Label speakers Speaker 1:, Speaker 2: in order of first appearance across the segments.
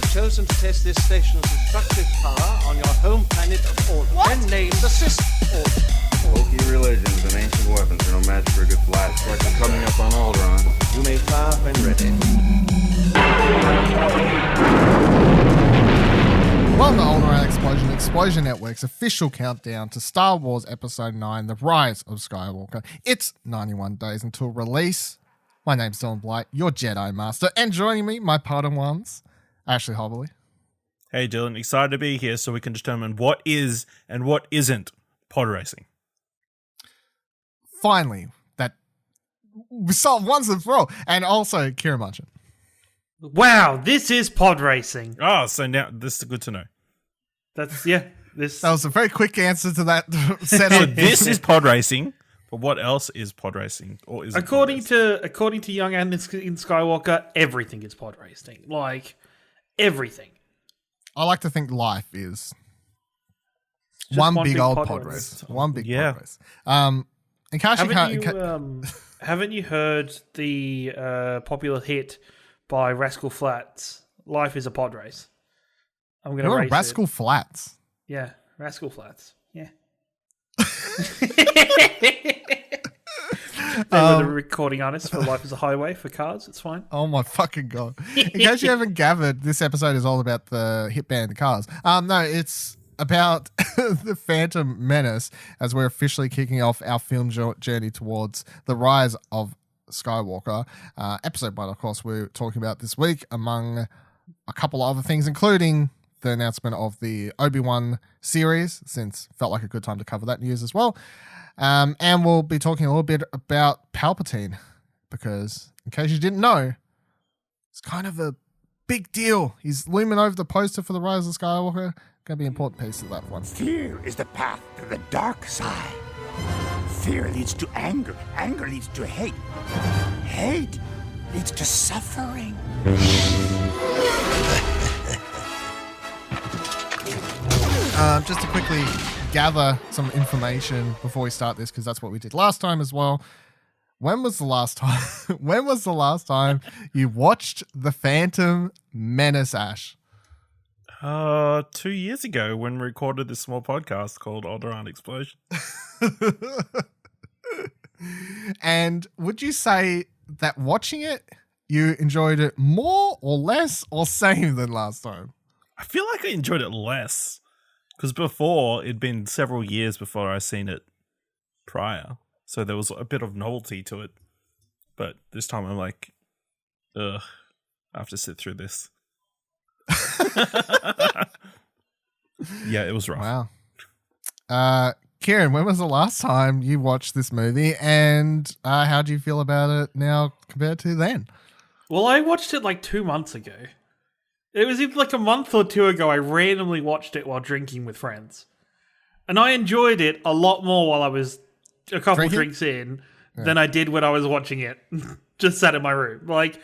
Speaker 1: have chosen to test this station's destructive power on your home planet of Alderaan, named the System.
Speaker 2: Bulky religions and ancient weapons are no match for a good blast rifle coming up on Alderaan.
Speaker 1: You may fire when ready.
Speaker 3: Welcome to Alderaan Explosion Network's official countdown to Star Wars Episode 9, The Rise of Skywalker. It's 91 days until release. My name's Dylan Blight, your Jedi Master, and joining me, my Padawans, Ashley Hobbley.
Speaker 4: Hey Dylan, excited to be here so we can determine what is and what isn't pod racing.
Speaker 3: Finally, that we solved once and for all. And also, Ciaran Munchin.
Speaker 5: Wow, this is pod racing.
Speaker 4: Oh, so now this is good to know.
Speaker 5: That
Speaker 3: was a very quick answer to that
Speaker 4: So
Speaker 3: setup.
Speaker 4: this is pod racing, but what else is pod racing? Or is
Speaker 5: according to young Anakin Skywalker, everything is pod racing. Like everything.
Speaker 3: I like to think life is
Speaker 5: Just
Speaker 3: one big old
Speaker 5: pod
Speaker 3: pod
Speaker 5: race.
Speaker 3: race. One big
Speaker 4: Yeah.
Speaker 3: pod race. In case
Speaker 5: Haven't you heard the popular hit by Rascal Flatts? Life is a pod race. I'm going to race
Speaker 3: Rascal
Speaker 5: it.
Speaker 3: Flats.
Speaker 5: Yeah, Rascal Flatts. Yeah. They were the recording artists for Life is a Highway for cars. It's fine.
Speaker 3: Oh my fucking god! In case you haven't gathered, this episode is all about the hit band, the Cars. No, it's about the Phantom Menace as we're officially kicking off our film journey towards the Rise of Skywalker. Episode 1, of course, we're talking about this week, among a couple of other things, including the announcement of the Obi-Wan series, since felt like a good time to cover that news as well. And we'll be talking a little bit about Palpatine, because in case you didn't know, it's kind of a big deal. He's looming over the poster for the Rise of Skywalker. Going to be an important piece of that one.
Speaker 6: Fear is the path to the dark side. Fear leads to anger. Anger leads to hate. Hate leads to suffering.
Speaker 3: Just to quickly gather some information before we start this, because that's what we did last time as well. When was the last time you watched the Phantom Menace, Ash?
Speaker 4: 2 years ago when we recorded this small podcast called Alderaan Explosion.
Speaker 3: And would you say that watching it, you enjoyed it more or less or same than last time?
Speaker 4: I feel like I enjoyed it less because before it'd been several years before I seen it prior. So there was a bit of novelty to it. But this time I'm like, ugh, I have to sit through this. Yeah, it was rough.
Speaker 3: Wow. Ciaran, when was the last time you watched this movie, and how do you feel about it now compared to then?
Speaker 5: Well, I watched it like 2 months ago. It was even like a month or two ago. I randomly watched it while drinking with friends. And I enjoyed it a lot more while I was a couple drinks in than I did when I was watching it. Just sat in my room. Like,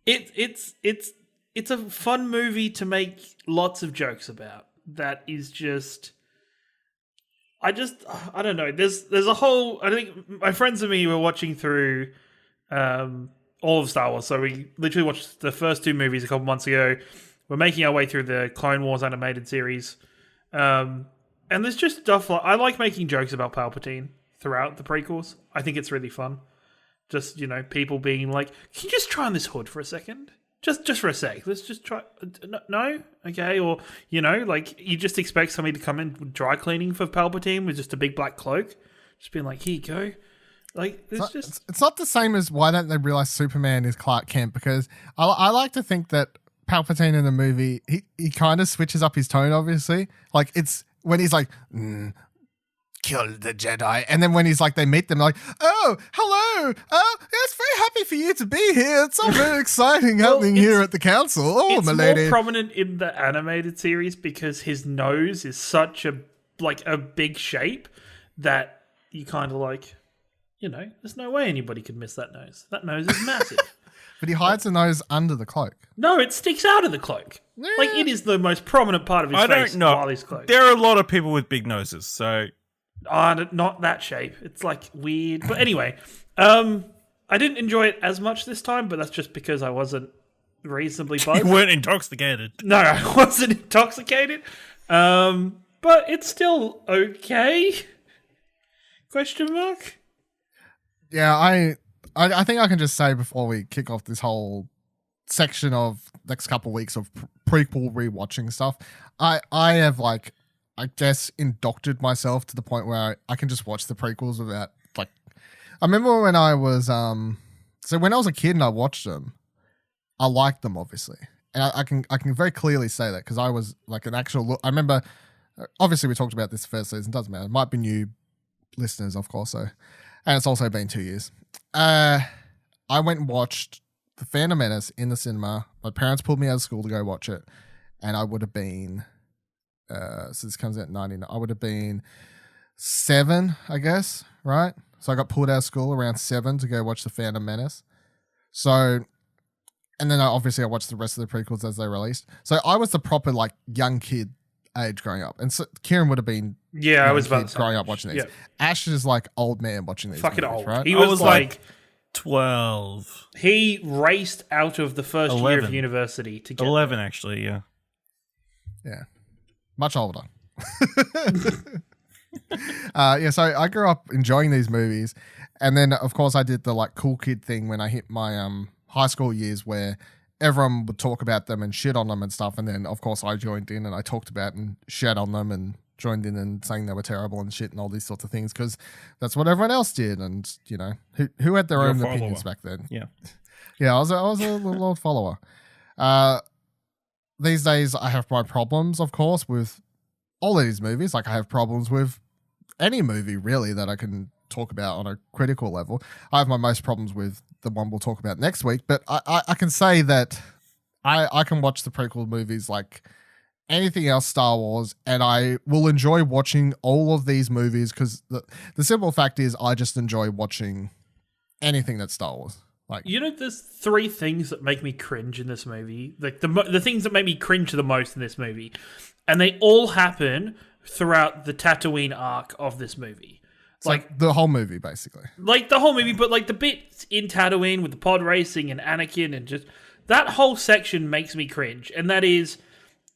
Speaker 5: it's a fun movie to make lots of jokes about. That is just... I don't know. There's a whole... I think my friends and me were watching through all of Star Wars. So we literally watched the first 2 movies a couple months ago. We're making our way through the Clone Wars animated series. And there's just stuff like... I like making jokes about Palpatine throughout the prequels. I think it's really fun. Just, people being like, can you just try on this hood for a second? Just for a sec. Let's just try. No? Okay. Or, like you just expect somebody to come in with dry cleaning for Palpatine with just a big black cloak. Just being like, here you go. Like,
Speaker 3: it's not the same as why don't they realize Superman is Clark Kent, because I like to think that Palpatine in the movie, he kind of switches up his tone, obviously. Like, it's when he's like, kill the Jedi. And then when he's like, they meet them, like, oh, hello. It's very happy for you to be here. It's all very exciting happening here at the council. Oh,
Speaker 5: it's
Speaker 3: my lady.
Speaker 5: More prominent in the animated series because his nose is such a big shape that you kind of like, there's no way anybody could miss that nose. That nose is massive.
Speaker 3: But he hides the nose under the cloak.
Speaker 5: No, it sticks out of the cloak. Yeah. Like, it is the most prominent part of his face. I don't know. While he's cloaked.
Speaker 4: There are a lot of people with big noses, so...
Speaker 5: not that shape. It's like weird. But anyway, I didn't enjoy it as much this time, but that's just because I wasn't reasonably
Speaker 4: You
Speaker 5: buzzed.
Speaker 4: weren't intoxicated.
Speaker 5: No, I wasn't intoxicated. But it's still okay. Question mark?
Speaker 3: Yeah, I think I can just say before we kick off this whole section of next couple of weeks of prequel rewatching stuff, I have like, I guess, indoctored myself to the point where I can just watch the prequels without like. I remember when I was so when I was a kid and I watched them, I liked them obviously, and I can very clearly say that because I was like an actual. I remember, obviously we talked about this first season. Doesn't matter. It might be new listeners, of course. So, and it's also been 2 years. I went and watched The Phantom Menace in the cinema. My parents pulled me out of school to go watch it, and I would have been. So this comes out in 99. I would have been 7, I guess, right? So I got pulled out of school around 7 to go watch The Phantom Menace. So, and then obviously I watched the rest of the prequels as they released. So I was the proper like young kid age growing up, and so Ciaran would have been
Speaker 5: Yeah, I was about
Speaker 3: growing up watching these.
Speaker 5: Yeah.
Speaker 3: Ash is like old man watching these.
Speaker 5: Fucking
Speaker 3: movies,
Speaker 5: old.
Speaker 3: right?
Speaker 5: He
Speaker 4: I
Speaker 5: was,
Speaker 4: was
Speaker 5: like
Speaker 4: 12.
Speaker 5: he raced out of the first year of
Speaker 4: 11.
Speaker 5: university to get
Speaker 4: 11, actually, yeah.
Speaker 3: Yeah. Much older. Yeah, so I grew up enjoying these movies. And then, of course, I did the like cool kid thing when I hit my high school years where everyone would talk about them and shit on them and stuff. And then, of course, I joined in and I talked about and shat on them and joined in and saying they were terrible and shit and all these sorts of things because that's what everyone else did. And, you know, who had their
Speaker 4: You're a
Speaker 3: own
Speaker 4: follower.
Speaker 3: opinions back then?
Speaker 4: Yeah.
Speaker 3: Yeah, I was a little old follower. These days, I have my problems, of course, with all of these movies. Like, I have problems with any movie, really, that I can talk about on a critical level. I have my most problems with the one we'll talk about next week, but I can say that I can watch the prequel movies like anything else Star Wars, and I will enjoy watching all of these movies because the simple fact is I just enjoy watching anything that's Star Wars. Like,
Speaker 5: You know, there's 3 things that make me cringe in this movie. Like the things that make me cringe the most in this movie, and they all happen throughout the Tatooine arc of this movie.
Speaker 3: it's like the whole movie, basically.
Speaker 5: Like the whole movie, but like the bits in Tatooine with the pod racing and Anakin and just that whole section makes me cringe. And that is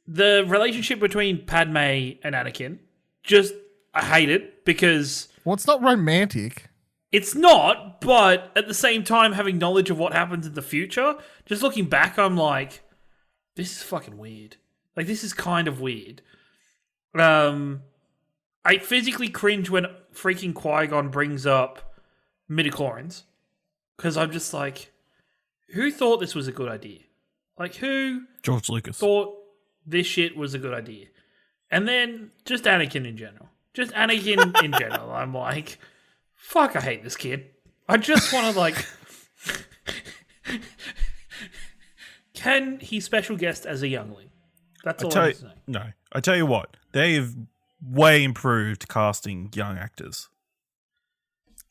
Speaker 5: the relationship between Padme and Anakin. Just, I hate it because
Speaker 3: Well, it's not romantic.
Speaker 5: it's not, but at the same time, having knowledge of what happens in the future, just looking back, I'm like, this is fucking weird. Like, this is kind of weird. I physically cringe when freaking Qui-Gon brings up midichlorians. Because I'm just like, who thought this was a good idea? Like, who
Speaker 4: George Lucas.
Speaker 5: thought this shit was a good idea? And then, just Anakin in general. Just Anakin in general. I'm like, fuck, I hate this kid. I just want to, like... Can he special guest as a youngling? That's all I'm saying.
Speaker 4: No, I tell you what, they've way improved casting young actors.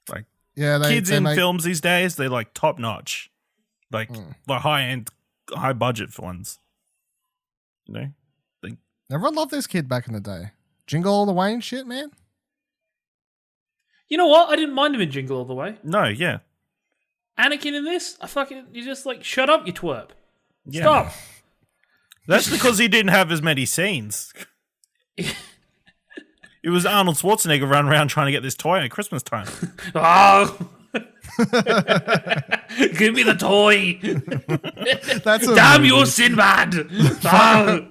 Speaker 4: Like
Speaker 3: Yeah,
Speaker 4: kids
Speaker 3: they
Speaker 4: in
Speaker 3: make,
Speaker 4: films these days, they're like top notch, like the high end, high budget ones. You know,
Speaker 3: Everyone loved this kid back in the day. Jingle All the Way and shit, man.
Speaker 5: You know what? I didn't mind him in Jingle All the Way.
Speaker 4: no, yeah,
Speaker 5: Anakin in this, you're just like, shut up, you twerp.
Speaker 4: yeah.
Speaker 5: Stop.
Speaker 4: That's because he didn't have as many scenes. It was Arnold Schwarzenegger running around trying to get this toy at Christmas time.
Speaker 5: Oh. Give me the toy.
Speaker 3: That's a
Speaker 5: Damn
Speaker 3: movie.
Speaker 5: you, Sinbad. Oh.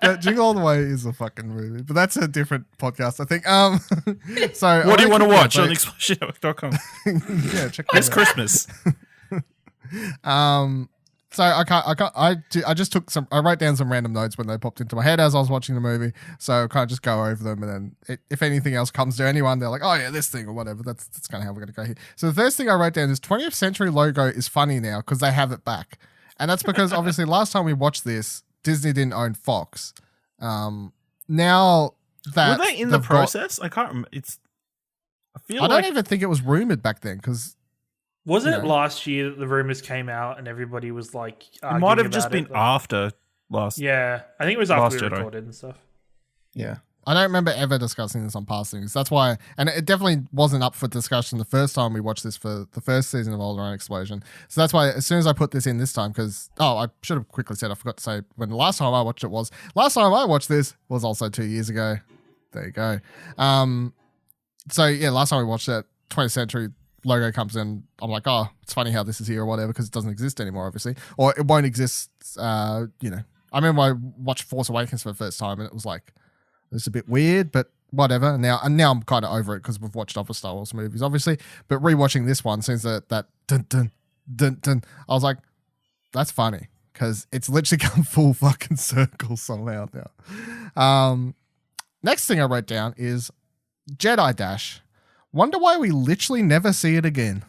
Speaker 3: That Jingle All the Way is a fucking movie, but that's a different podcast, I think. So
Speaker 4: What do you want to watch on
Speaker 3: the
Speaker 4: ExplosionNetwork.com?
Speaker 3: Yeah, check
Speaker 4: It's
Speaker 3: that
Speaker 4: Christmas.
Speaker 3: out. So I just took I wrote down some random notes when they popped into my head as I was watching the movie. So I kind of just go over them, and then if anything else comes to anyone, they're like, oh yeah, this thing or whatever. That's kind of how we're going to go here. So the first thing I wrote down is 20th Century logo is funny now because they have it back. And that's because obviously last time we watched this, Disney didn't own Fox. Now that
Speaker 4: Were they in the
Speaker 3: they've got-
Speaker 4: process? I can't remember.
Speaker 3: I don't even think it was rumored back then because
Speaker 5: Wasn't
Speaker 3: You
Speaker 5: it
Speaker 3: know.
Speaker 5: last year that the rumors came out and everybody was like,
Speaker 4: it might have
Speaker 5: arguing
Speaker 4: just
Speaker 5: about
Speaker 4: been
Speaker 5: it?
Speaker 4: after last.
Speaker 5: Yeah, I think it was
Speaker 4: Last
Speaker 5: after we
Speaker 4: Jedi.
Speaker 5: recorded and stuff.
Speaker 3: yeah. I don't remember ever discussing this on past things. That's why, and it definitely wasn't up for discussion the first time we watched this for the first season of Alderaan Explosion. So that's why as soon as I put this in this time, because, I should have quickly said, I forgot to say when the last time I watched it was. Last time I watched this was also 2 years ago. There you go. So yeah, last time we watched it, 20th Century logo comes in. I'm like, oh, it's funny how this is here or whatever, because it doesn't exist anymore, obviously. Or it won't exist, I remember I watched Force Awakens for the first time and it was like, it's a bit weird, but whatever. And now I'm kind of over it because we've watched other Star Wars movies, obviously. But rewatching this one, since that dun dun dun dun, I was like, that's funny because it's literally come full fucking circle somehow now. Next thing I wrote down is Jedi Dash. Wonder why we literally never see it again.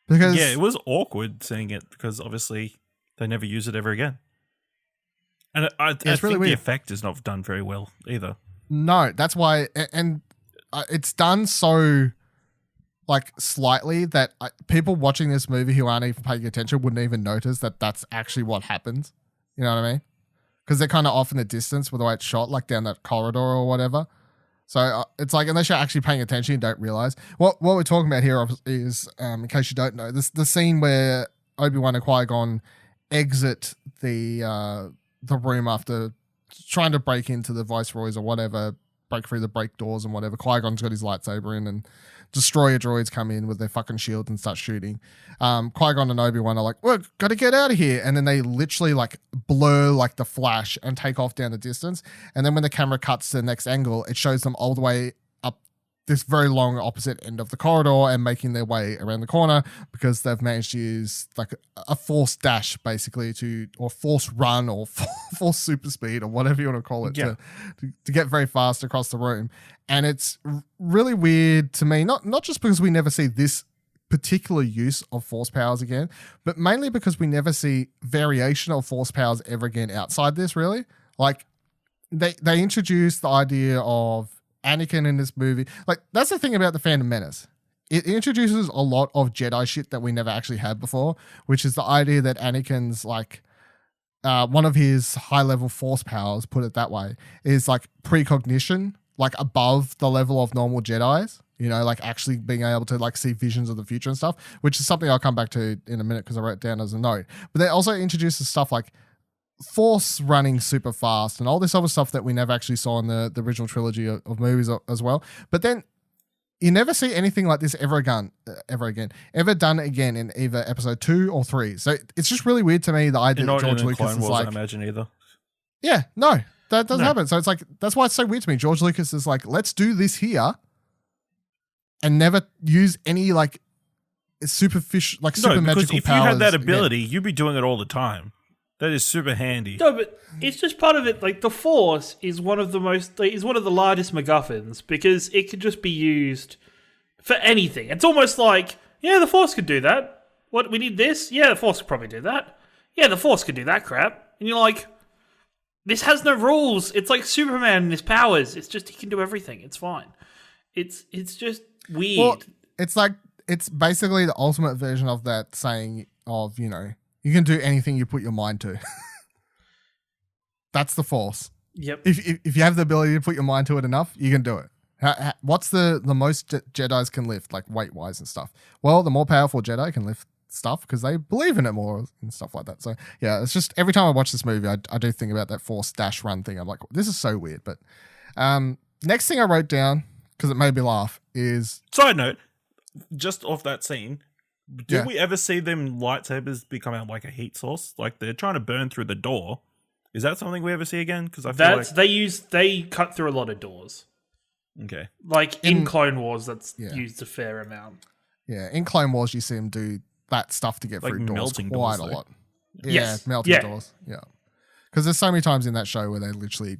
Speaker 3: Because
Speaker 4: it was awkward seeing it because obviously they never use it ever again. And I think
Speaker 3: really weird.
Speaker 4: the effect is not done very well either.
Speaker 3: No, that's why, and it's done so like slightly that people watching this movie who aren't even paying attention wouldn't even notice that that's actually what happens. You know what I mean? Because they're kind of off in the distance with the way it's shot, like down that corridor or whatever. So it's like, unless you're actually paying attention, you don't realize. What we're talking about here is, in case you don't know, the scene where Obi-Wan and Qui-Gon exit the room after trying to break into the Viceroys or whatever, break through the break doors and whatever. Qui-Gon's got his lightsaber in and destroyer droids come in with their fucking shield and start shooting. Qui-Gon and Obi-Wan are like, we've got to get out of here. And then they literally like blur like the flash and take off down the distance. And then when the camera cuts to the next angle, it shows them all the way up this very long opposite end of the corridor and making their way around the corner because they've managed to use like a force dash basically or force run or force super speed or whatever you want to call it to get very fast across the room. And it's really weird to me, not just because we never see this particular use of force powers again, but mainly because we never see variation of force powers ever again outside this, really. Like they introduced the idea of Anakin in this movie. Like, that's the thing about the Phantom Menace. It introduces a lot of Jedi shit that we never actually had before, which is the idea that Anakin's like one of his high-level force powers, put it that way, is like precognition, like above the level of normal Jedis, like actually being able to like see visions of the future and stuff, which is something I'll come back to in a minute because I wrote it down as a note. But they also introduces stuff like force running super fast and all this other stuff that we never actually saw in the original trilogy of movies as well. But then you never see anything like this ever done again in either episode 2 or 3. So it's just really weird to me the idea that George Lucas is like,
Speaker 4: I imagine either.
Speaker 3: Yeah, no, that doesn't happen. So it's like, that's why it's so weird to me. George Lucas is like, let's do this here and never use any like superficial, like super magical
Speaker 4: if
Speaker 3: powers.
Speaker 4: You had that ability, you'd be doing it all the time. That is super handy.
Speaker 5: No, but it's just part of it. Like, the Force is one of the largest MacGuffins because it could just be used for anything. It's almost like, yeah, the Force could do that. What, we need this? Yeah, the Force could probably do that. Yeah, the Force could do that crap. And you're like, this has no rules. It's like Superman and his powers. It's just he can do everything. It's fine. It's just weird.
Speaker 3: Well, it's like, it's basically the ultimate version of that saying of, you can do anything you put your mind to. That's the Force.
Speaker 5: Yep.
Speaker 3: If you have the ability to put your mind to it enough, you can do it. What's the most Jedis can lift, like weight-wise and stuff? Well, the more powerful Jedi can lift stuff because they believe in it more and stuff like that. So, yeah, it's just every time I watch this movie, I do think about that Force dash run thing. I'm like, this is so weird. But next thing I wrote down, because it made me laugh, is...
Speaker 4: Side note, just off that scene... Did we ever see them lightsabers become out like a heat source? Like they're trying to burn through the door. Is that something we ever see again? Because I feel like
Speaker 5: they cut through a lot of doors.
Speaker 4: Okay,
Speaker 5: like in Clone Wars, that's used a fair amount.
Speaker 3: Yeah, in Clone Wars, you see them do that stuff to get
Speaker 4: like
Speaker 3: through doors
Speaker 4: melting
Speaker 3: quite
Speaker 4: doors,
Speaker 3: a lot.
Speaker 5: Yes.
Speaker 3: Melting doors. Yeah, because there's so many times in that show where they literally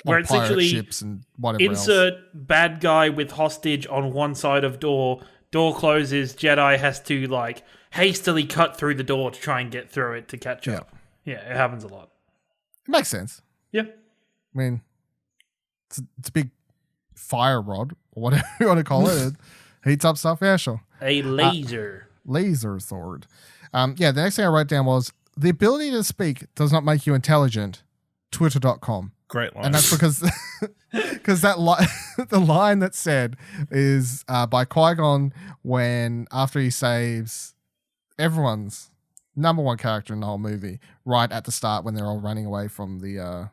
Speaker 5: where it's literally
Speaker 3: ships and whatever.
Speaker 5: Insert bad guy with hostage on one side of door. Door closes, Jedi has to like hastily cut through the door to try and get through it to catch up. Yeah, it happens a lot.
Speaker 3: It makes sense.
Speaker 5: Yeah.
Speaker 3: I mean, it's a big fire rod or whatever you want to call it. It heats up stuff. Yeah, sure.
Speaker 5: A laser.
Speaker 3: Laser sword. The next thing I wrote down was the ability to speak does not make you intelligent. Twitter.com.
Speaker 4: Great line.
Speaker 3: And that's because the line that said is by Qui-Gon when after he saves everyone's number one character in the whole movie right at the start when they're all running away from the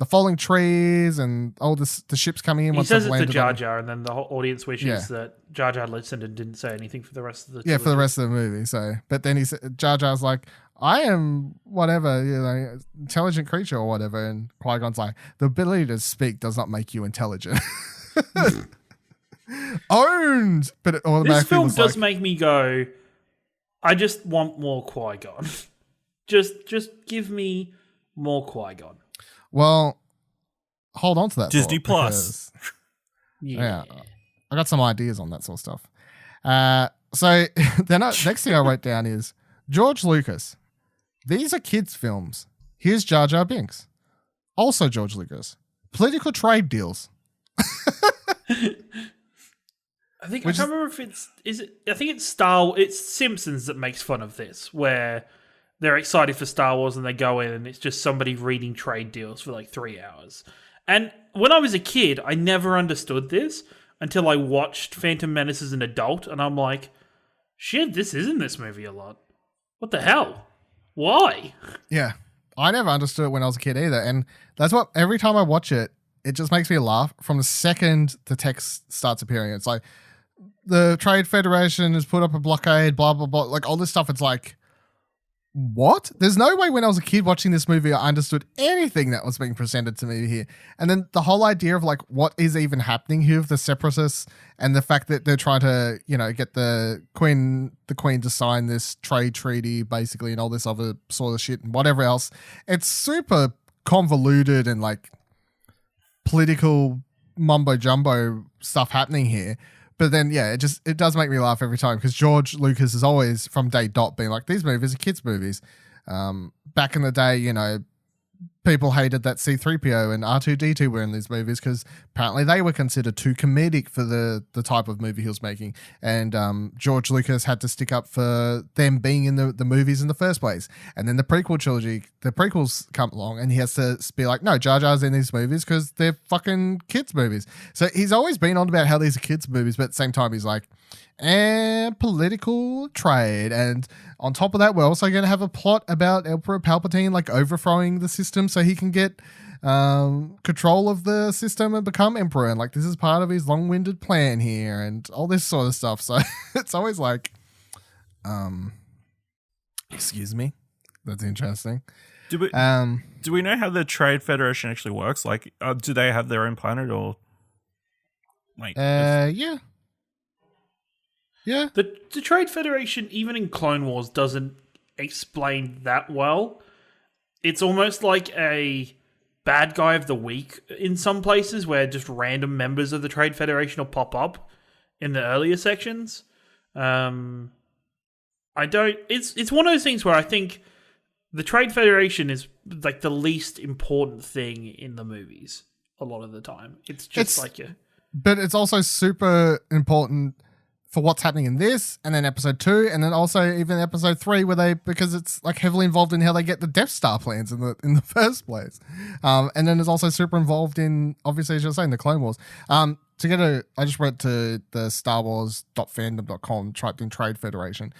Speaker 3: falling trees and all the ships coming in.
Speaker 5: He
Speaker 3: once
Speaker 5: says
Speaker 3: they've
Speaker 5: it to
Speaker 3: landed
Speaker 5: Jar
Speaker 3: on-
Speaker 5: Jar, and then the whole audience wishes that Jar Jar listened and didn't say anything for the rest of the
Speaker 3: Yeah, for the rest of the movie. So, but then Jar Jar's like, I am whatever, intelligent creature or whatever, and Qui-Gon's like, the ability to speak does not make you intelligent. Owned, but it automatically
Speaker 5: This film
Speaker 3: was
Speaker 5: does
Speaker 3: like,
Speaker 5: make me go, I just want more Qui-Gon. just give me more Qui-Gon.
Speaker 3: well, hold on to that.
Speaker 4: Disney
Speaker 3: thought,
Speaker 4: Plus.
Speaker 3: because-
Speaker 5: Yeah.
Speaker 3: I got some ideas on that sort of stuff. So then next thing I wrote down is George Lucas. These are kids' films. Here's Jar Jar Binks. Also George Lucas. Political trade deals.
Speaker 5: I can't remember if I think it's Simpsons that makes fun of this, where they're excited for Star Wars and they go in and it's just somebody reading trade deals for like 3 hours. And when I was a kid, I never understood this until I watched Phantom Menace as an adult, and I'm like, shit, this is in this movie a lot. What the hell? Why?
Speaker 3: Yeah. I never understood it when I was a kid either. And that's what, every time I watch it, it just makes me laugh from the second the text starts appearing. It's like, the Trade Federation has put up a blockade, blah, blah, blah. Like all this stuff. It's like, what? There's no way when I was a kid watching this movie, I understood anything that was being presented to me here. And then the whole idea of like, what is even happening here with the separatists and the fact that they're trying to, get the queen to sign this trade treaty basically and all this other sort of shit and whatever else. It's super convoluted and like political mumbo jumbo stuff happening here. But then, yeah, it does make me laugh every time because George Lucas is always from day dot being like, these movies are kids' movies. Back in the day, people hated that C-3PO and R2-D2 were in these movies because apparently they were considered too comedic for the type of movie he was making. And George Lucas had to stick up for them being in the movies in the first place. And then the prequel trilogy, the prequels come along and he has to be like, no, Jar Jar's in these movies because they're fucking kids' movies. So he's always been on about how these are kids' movies, but at the same time he's like, and political trade. And on top of that, we're also going to have a plot about Emperor Palpatine like overthrowing the system so he can get control of the system and become emperor. And like this is part of his long-winded plan here and all this sort of stuff. So it's always like, excuse me. That's interesting.
Speaker 4: Do we know how the Trade Federation actually works? Like, do they have their own planet or like?
Speaker 3: Yeah.
Speaker 5: The Trade Federation, even in Clone Wars, doesn't explain that well. It's almost like a bad guy of the week in some places where just random members of the Trade Federation will pop up in the earlier sections. It's one of those things where I think the Trade Federation is like the least important thing in the movies a lot of the time.
Speaker 3: But it's also super important for what's happening in this, and then episode 2, and then also even episode 3, because it's like heavily involved in how they get the Death Star plans in the first place. And then it's also super involved in, obviously, as you're saying, the Clone Wars. I just went to the starwars.fandom.com, typed in Trade Federation.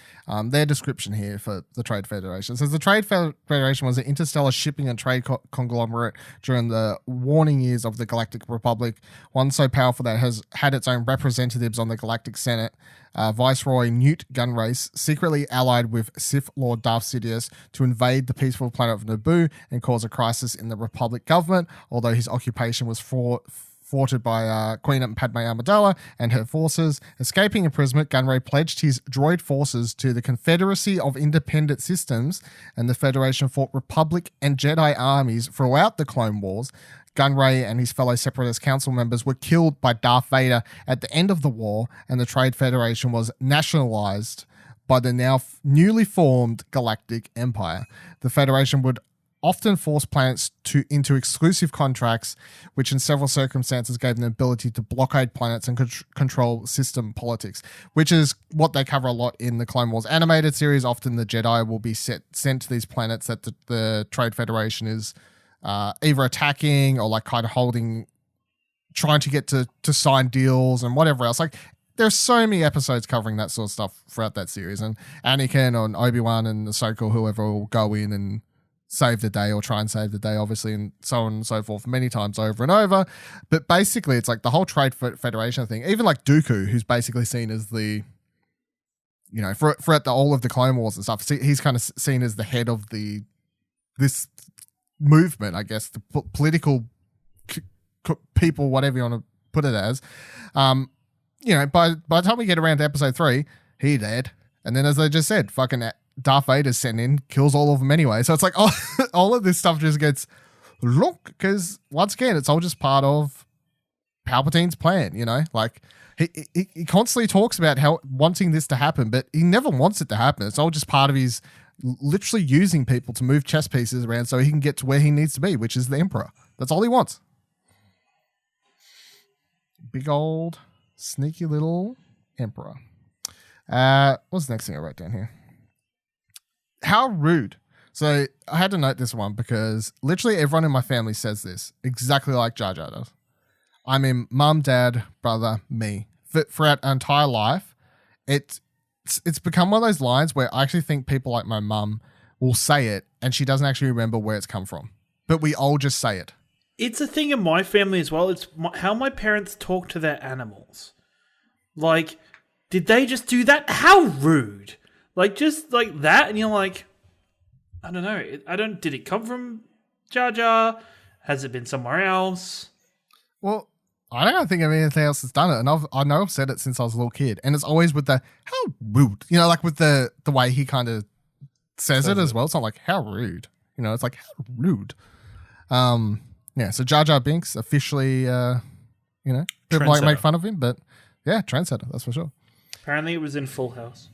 Speaker 3: Their description here for the Trade Federation says the Trade Federation was an interstellar shipping and trade conglomerate during the warning years of the Galactic Republic, one so powerful that it has had its own representatives on the Galactic Senate. Viceroy Newt Gunray secretly allied with Sith Lord Darth Sidious to invade the peaceful planet of Naboo and cause a crisis in the Republic government, although his occupation was thwarted by Queen Padme Amidala and her forces. Escaping imprisonment, Gunray pledged his droid forces to the Confederacy of Independent Systems, and the Federation fought Republic and Jedi armies throughout the Clone Wars. Gunray and his fellow Separatist Council members were killed by Darth Vader at the end of the war, and the Trade Federation was nationalized by the now newly formed Galactic Empire. The Federation would often force planets into exclusive contracts, which in several circumstances gave them the ability to blockade planets and control system politics, which is what they cover a lot in the Clone Wars animated series. Often the Jedi will be sent to these planets that the Trade Federation is either attacking or like kind of trying to get to sign deals and whatever else. Like there's so many episodes covering that sort of stuff throughout that series, and Anakin and Obi-Wan and Ahsoka or whoever will go in and save the day or try and save the day, obviously, and so on and so forth many times over and over. But basically it's like the whole Trade Federation thing, even like Dooku, who's basically seen as the, you know, throughout all of the Clone Wars and stuff, he's kind of seen as the head of this movement, I guess, the political people, whatever you want to put it as. You know, by the time we get around to episode 3, he dead. And then as I just said, fucking Darth Vader's sent in, kills all of them anyway. So it's like all of this stuff just gets look, because once again, it's all just part of Palpatine's plan, you know? Like he constantly talks about how wanting this to happen, but he never wants it to happen. It's all just part of his literally using people to move chess pieces around so he can get to where he needs to be, which is the Emperor. That's all he wants. Big old sneaky little Emperor. What's the next thing I wrote down here? How rude. So I had to note this one because literally everyone in my family says this exactly like Jar Jar does. I mean, mum, dad, brother, me. Throughout our entire life, it's become one of those lines where I actually think people like my mum will say it and she doesn't actually remember where it's come from. But we all just say it.
Speaker 5: It's a thing in my family as well. It's how my parents talk to their animals. Like, did they just do that? How rude. Like, just like that, and you're like, I don't know. Did it come from Jar Jar? Has it been somewhere else?
Speaker 3: Well, I don't think of anything else that's done it, and I know I've said it since I was a little kid, and it's always with the, how rude. You know, like with the way he kind of says it as well. It's not like, how rude. You know, it's like, how rude. Yeah, so Jar Jar Binks officially, you know, people like make fun of him, but yeah, trendsetter, that's for sure.
Speaker 5: Apparently it was in Full House.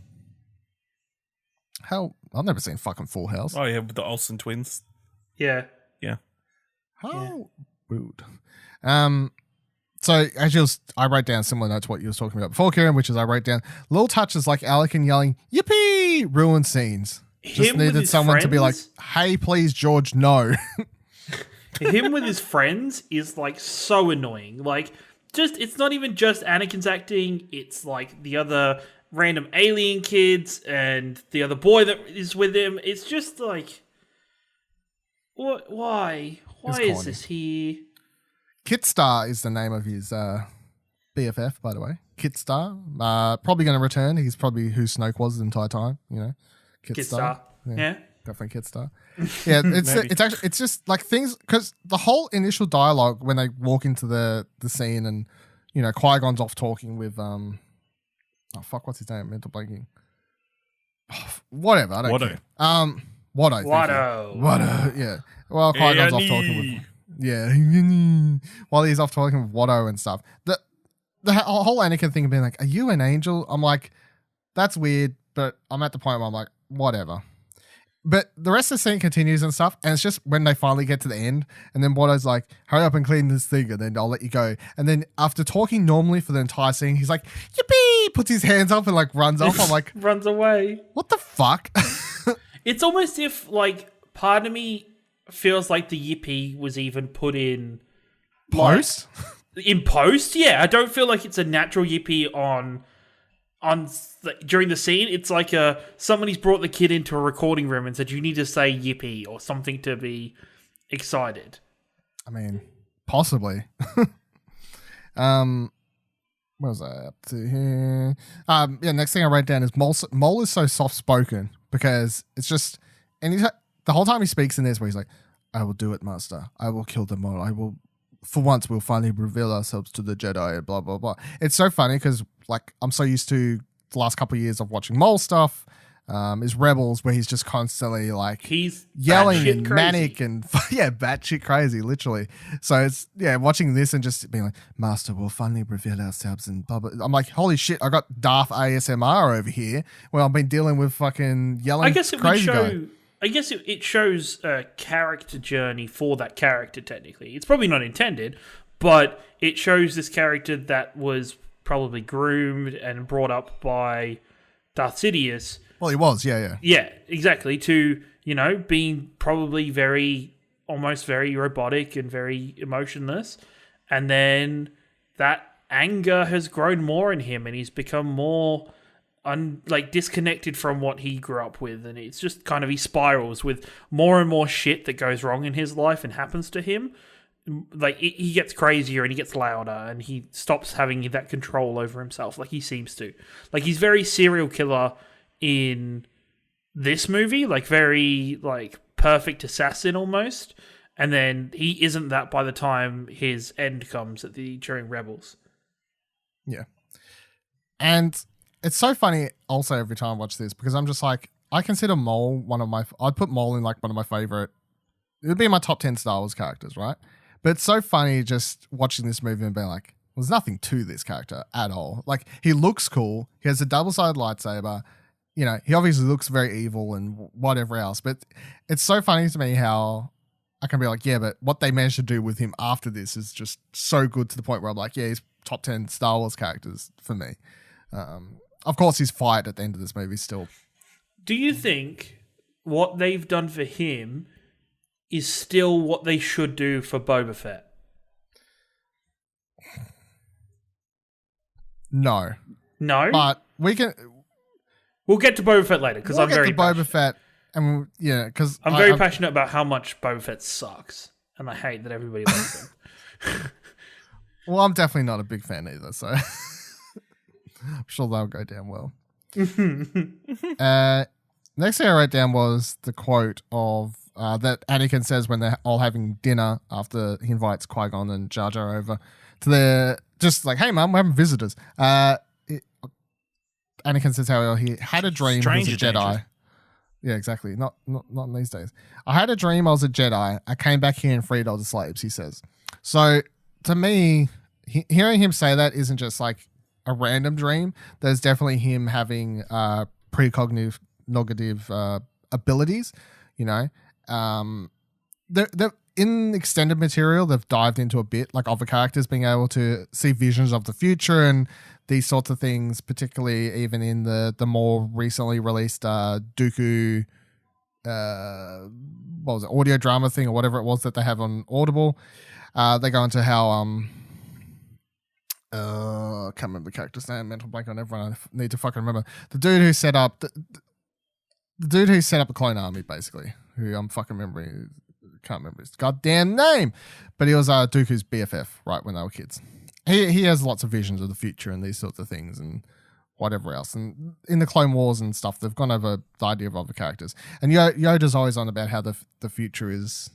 Speaker 3: I've never seen fucking Full House.
Speaker 4: Oh yeah, with the Olsen twins.
Speaker 5: Yeah.
Speaker 4: Yeah.
Speaker 3: How rude. So I wrote down similar notes to what you were talking about before, Ciaran, which is I wrote down little touches like Anakin yelling "Yippee!" ruined scenes. Just needed someone to be like, "Hey, please, George, no."
Speaker 5: Him with his friends is like so annoying. Like, it's not even just Anakin's acting. It's like the other random alien kids and the other boy that is with him. It's just like, what? Why is this here?
Speaker 3: Kit Star is the name of his BFF, by the way. Kit Star, probably going to return. He's probably who Snoke was the entire time. You know,
Speaker 5: Kit Star. Yeah.
Speaker 3: Definitely Kit Star. Yeah, it's just like things, because the whole initial dialogue when they walk into the scene and, you know, Qui-Gon's off talking with what's his name? Mental blanking. Whatever, I don't care. Watto. Yeah. Well, Qui-Gon's off talking with while he's off talking with Watto and stuff. The whole Anakin thing of being like, "Are you an angel?" I'm like, that's weird, but I'm at the point where I'm like, whatever. But the rest of the scene continues and stuff, and it's just when they finally get to the end, and then Watto's like, "Hurry up and clean this thing, and then I'll let you go." And then after talking normally for the entire scene, he's like, "Yippee!" puts his hands up and like runs off. I'm like,
Speaker 5: runs away.
Speaker 3: What the fuck?
Speaker 5: It's almost if like part of me feels like the yippee was even put in
Speaker 3: post.
Speaker 5: In post, yeah. I don't feel like it's a natural yippee on during the scene. It's like somebody's brought the kid into a recording room and said you need to say yippee or something to be excited.
Speaker 3: I mean, possibly. What was I up to here? Next thing I wrote down is Maul is so soft spoken because it's just, and the whole time he speaks in this where he's like, "I will do it, Master. I will kill them all. I will. For once, we'll finally reveal ourselves to the Jedi." Blah blah blah. It's so funny because like I'm so used to the last couple of years of watching Maul stuff. Is Rebels, where he's just constantly like
Speaker 5: he's
Speaker 3: yelling and manic and batshit crazy, literally. So it's watching this and just being like, "Master, we'll finally reveal ourselves," and blah blah. I'm like, holy shit, I got Darth ASMR over here where I've been dealing with fucking yelling.
Speaker 5: I guess it
Speaker 3: crazy
Speaker 5: would show.
Speaker 3: guy.
Speaker 5: I guess it shows a character journey for that character. Technically, it's probably not intended, but it shows this character that was probably groomed and brought up by Darth Sidious.
Speaker 3: Well, he was, yeah.
Speaker 5: Yeah, exactly. To, being probably very almost very robotic and very emotionless. And then that anger has grown more in him, and he's become more disconnected from what he grew up with, and it's just kind of he spirals with more and more shit that goes wrong in his life and happens to him. Like he gets crazier and he gets louder, and he stops having that control over himself like he seems to. Like he's very serial killer in this movie, like very like perfect assassin almost, and then he isn't that by the time his end comes during Rebels.
Speaker 3: Yeah. And it's so funny also every time I watch this, because I'm just like, I consider Maul I'd put Maul in like one of my favorite, it would be in my top 10 Star Wars characters, right? But it's so funny just watching this movie and being like, there's nothing to this character at all. Like, he looks cool. He has a double-sided lightsaber. You know, he obviously looks very evil and whatever else. But it's so funny to me how I can be like, yeah, but what they managed to do with him after this is just so good to the point where I'm like, yeah, he's top 10 Star Wars characters for me. Of course, his fight at the end of this movie still.
Speaker 5: Do you think what they've done for him is still what they should do for Boba Fett?
Speaker 3: No.
Speaker 5: No?
Speaker 3: But we'll
Speaker 5: get to Boba Fett later, because I'm very
Speaker 3: Boba Fett, and because
Speaker 5: I'm very passionate about how much Boba Fett sucks, and I hate that everybody loves him.
Speaker 3: Well, I'm definitely not a big fan either, so I'm sure that'll go down well. Next thing I wrote down was the quote of that Anakin says when they're all having dinner after he invites Qui-Gon and Jar Jar over to their, just like, hey, Mum, we're having visitors. Anakin says how he had a dream he was a Jedi.
Speaker 4: Danger.
Speaker 3: Yeah, exactly. Not in these days. I had a dream I was a Jedi. I came back here and freed all the slaves, he says. So to me, hearing him say that isn't just like a random dream. There's definitely him having precognitive abilities, you know. They're in extended material, they've dived into a bit, like other characters being able to see visions of the future and these sorts of things, particularly even in the more recently released Dooku, what was it, audio drama thing or whatever it was that they have on Audible. They go into how I can't remember the character's name, mental blank on everyone. I need to fucking remember. The dude who set up the clone army, basically, who I'm fucking remembering, can't remember his goddamn name, but he was Dooku's BFF, right, when they were kids. He has lots of visions of the future and these sorts of things and whatever else. And in the Clone Wars and stuff, they've gone over the idea of other characters. And Yoda's always on about how the future is,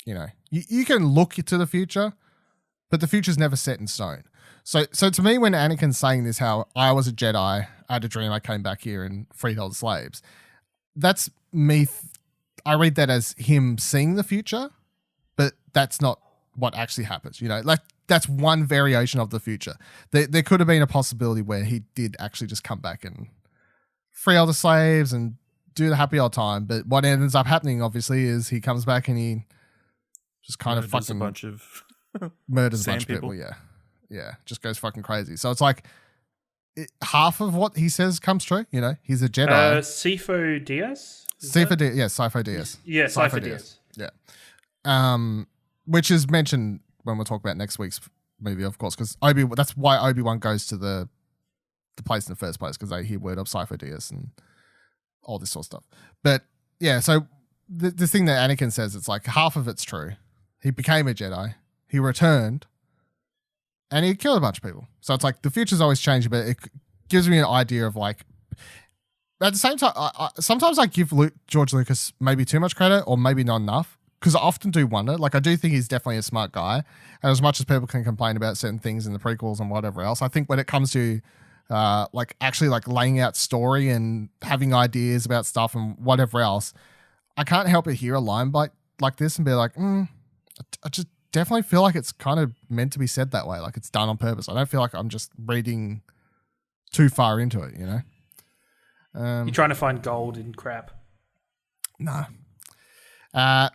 Speaker 3: you know, you can look to the future, but the future's never set in stone. So to me, when Anakin's saying this, how I was a Jedi, I had a dream, I came back here and freed all the slaves, that's me. I read that as him seeing the future, but that's not what actually happens. You know, like that's one variation of the future. There could have been a possibility where he did actually just come back and free all the slaves and do the happy old time. But what ends up happening, obviously, is he comes back and he just kind of fucking
Speaker 4: a bunch of
Speaker 3: murders a bunch of people. Yeah, just goes fucking crazy. So it's like half of what he says comes true. You know, he's a Jedi.
Speaker 5: Sifo Dyas?
Speaker 3: Sifo Dyas.
Speaker 5: Yeah, Sifo Dyas.
Speaker 3: Yeah. Which is mentioned when we'll talk about next week's movie, of course, because that's why Obi-Wan goes to the place in the first place, because they hear word of Sifo Dyas and all this sort of stuff. But yeah, so the thing that Anakin says, it's like half of it's true. He became a Jedi. He returned. And he killed a bunch of people. So it's like the future's always changing, but it gives me an idea of like, at the same time, sometimes I give George Lucas maybe too much credit or maybe not enough, because I often do wonder. Like, I do think he's definitely a smart guy. And as much as people can complain about certain things in the prequels and whatever else, I think when it comes to like actually like laying out story and having ideas about stuff and whatever else, I can't help but hear a line like this and be like, I just definitely feel like it's kind of meant to be said that way, like it's done on purpose. I don't feel like I'm just reading too far into it, you know?
Speaker 5: You're trying to find gold in crap.
Speaker 3: No.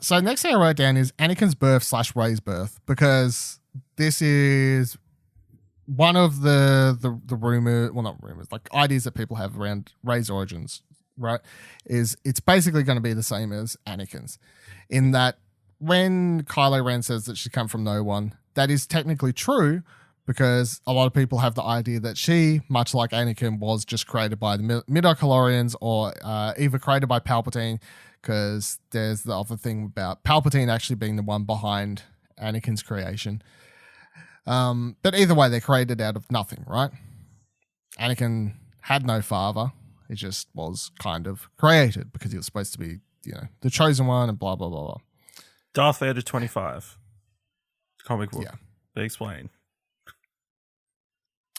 Speaker 3: So next thing I wrote down is Anakin's birth / Rey's birth, because this is one of the rumor, well, not rumors, like ideas that people have around Rey's origins, right? Is it's basically going to be the same as Anakin's, in that when Kylo Ren says that she come from no one, that is technically true because a lot of people have the idea that she, much like Anakin, was just created by the midichlorians or either created by Palpatine, because there's the other thing about Palpatine actually being the one behind Anakin's creation. But either way, they're created out of nothing, right? Anakin had no father. He just was kind of created because he was supposed to be, the chosen one and blah, blah, blah, blah.
Speaker 4: Darth Vader 25. Comic book.
Speaker 3: Yeah.
Speaker 4: They explain.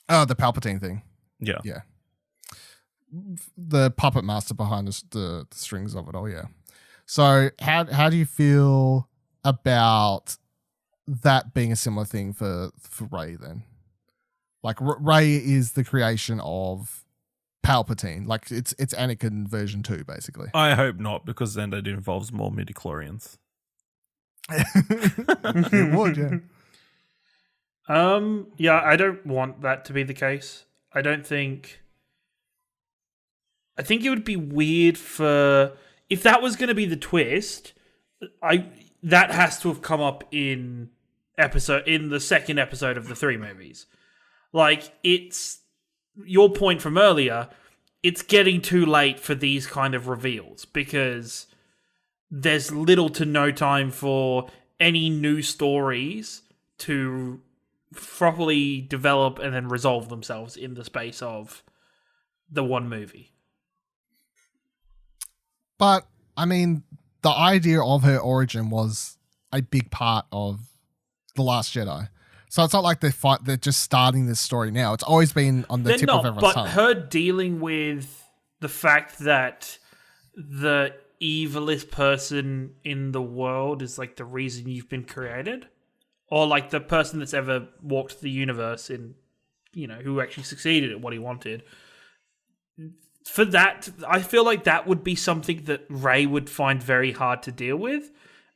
Speaker 3: Oh, the Palpatine thing.
Speaker 4: Yeah.
Speaker 3: Yeah. The puppet master behind the strings of it all, yeah. So how do you feel about that being a similar thing for Rey then? Like Rey is the creation of Palpatine. Like it's Anakin version 2, basically.
Speaker 4: I hope not, because then it involves more midichlorians.
Speaker 3: It would, yeah.
Speaker 5: Yeah, I don't want that to be the case. I think it would be weird if that was going to be the twist. That has to have come up in the second episode of the 3 movies. Like, it's your point from earlier. It's getting too late for these kind of reveals because there's little to no time for any new stories to properly develop and then resolve themselves in the space of the one movie.
Speaker 3: But, I mean, the idea of her origin was a big part of The Last Jedi. So it's not like they're just starting this story now. It's always been on the tip of everyone's tongue.
Speaker 5: But her dealing with the fact that the evilest person in the world is like the reason you've been created, or like the person that's ever walked the universe in, who actually succeeded at what he wanted. For that, I feel like that would be something that Rey would find very hard to deal with,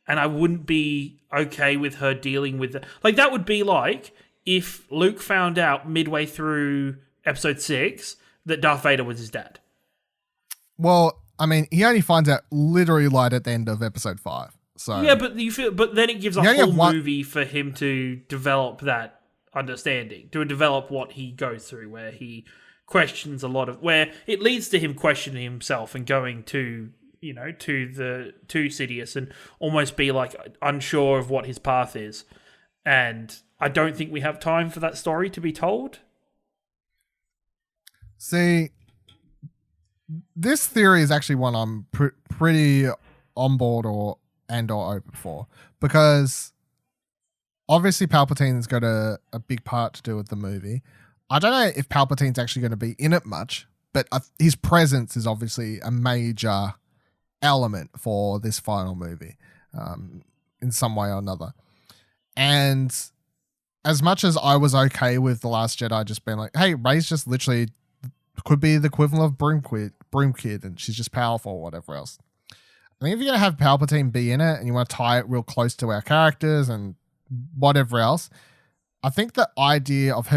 Speaker 5: and I wouldn't be okay with her dealing with it. Like, that would be like if Luke found out midway through episode 6 that Darth Vader was his dad.
Speaker 3: Well, I mean, he only finds out literally right at the end of episode 5. So
Speaker 5: yeah, but then it gives a whole movie for him to develop that understanding, to develop what he goes through, where he questions a lot of, where it leads to him questioning himself and going to Sidious and almost be like unsure of what his path is. And I don't think we have time for that story to be told.
Speaker 3: See, this theory is actually one I'm pretty on board or open for, because obviously Palpatine's got a big part to do with the movie. I don't know if Palpatine's actually going to be in it much, but his presence is obviously a major element for this final movie, in some way or another. And as much as I was okay with The Last Jedi just being like, hey, Rey's just literally could be the equivalent of Broom Kid, and she's just powerful or whatever else. I think if you're going to have Palpatine be in it and you want to tie it real close to our characters and whatever else, I think the idea of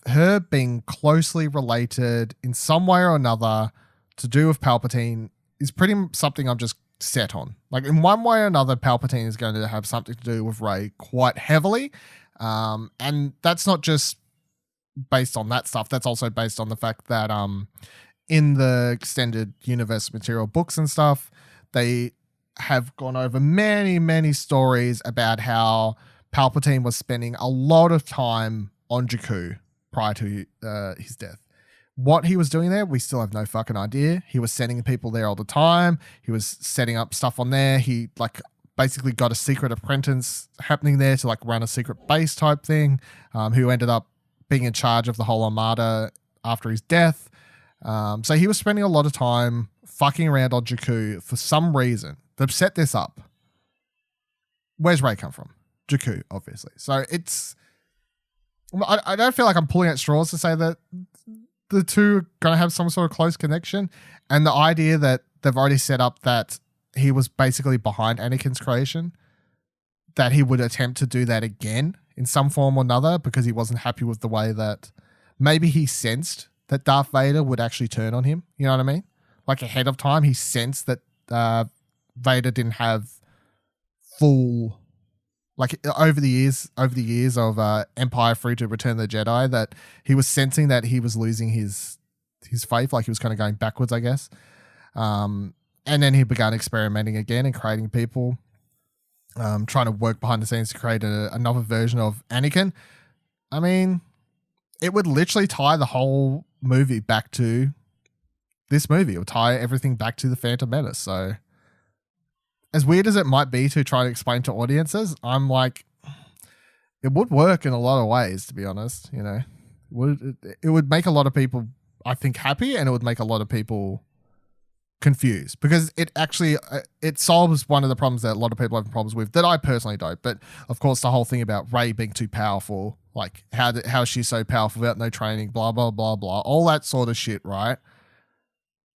Speaker 3: her being closely related in some way or another to do with Palpatine is pretty something I'm just set on. Like, in one way or another, Palpatine is going to have something to do with Rey quite heavily. And that's not just based on that stuff. That's also based on the fact that in the extended universe material books and stuff, they have gone over many, many stories about how Palpatine was spending a lot of time on Jakku prior to his death. What he was doing there, we still have no fucking idea. He was sending people there all the time. He was setting up stuff on there. He basically got a secret apprentice happening there to run a secret base type thing, who ended up being in charge of the whole armada after his death. So he was spending a lot of time fucking around on Jakku for some reason. They've set this up. Where's Rey come from? Jakku, obviously. So I don't feel like I'm pulling at straws to say that the two are going to have some sort of close connection. And the idea that they've already set up that he was basically behind Anakin's creation, that he would attempt to do that again in some form or another because he wasn't happy with the way that maybe he sensed that Darth Vader would actually turn on him. You know what I mean? Like, ahead of time, he sensed that Vader didn't have full, like over the years of Empire through to Return of the Jedi, that he was sensing that he was losing his faith, like he was kind of going backwards, I guess. And then he began experimenting again and creating people, trying to work behind the scenes to create another version of Anakin. I mean, it would literally tie the whole movie back to this movie. It would tie everything back to the Phantom Menace. So, as weird as it might be to try to explain to audiences, I'm like, it would work in a lot of ways, to be honest. You know, it would make a lot of people, I think, happy, and it would make a lot of people confused, because it actually it solves one of the problems that a lot of people have problems with, that I personally don't. But of course, the whole thing about Rey being too powerful, like how she's so powerful without no training, blah blah blah blah, all that sort of shit, right?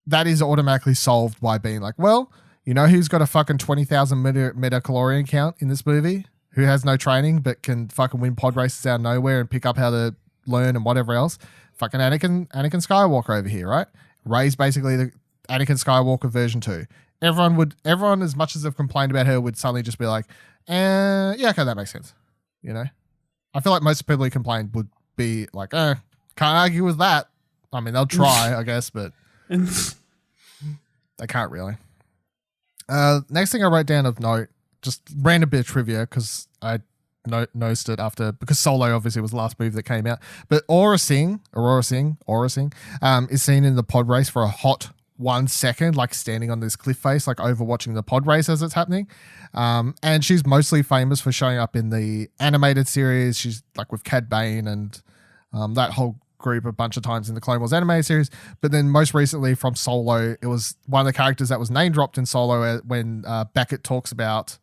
Speaker 3: That is automatically solved by being like, well, you know who's got a fucking 20,000 metacalorian count in this movie, who has no training but can fucking win pod races out of nowhere and pick up how to learn and whatever else? Fucking Anakin Skywalker over here, right? Rey's basically the Anakin Skywalker version 2. Everyone, as much as they've complained about her, would suddenly just be like, yeah, okay, that makes sense. You know? I feel like most people who complained would be like, can't argue with that. I mean, they'll try, I guess, but they can't really. Next thing I wrote down of note, just random bit of trivia, because I noticed it because Solo obviously was the last movie that came out. But Aurra Sing, is seen in the pod race for a hot 1 second, like standing on this cliff face, like overwatching the pod race as it's happening. And she's mostly famous for showing up in the animated series. She's like with Cad Bane and that whole group a bunch of times in the Clone Wars animated series. But then most recently from Solo, it was one of the characters that was name dropped in Solo when Beckett talks about,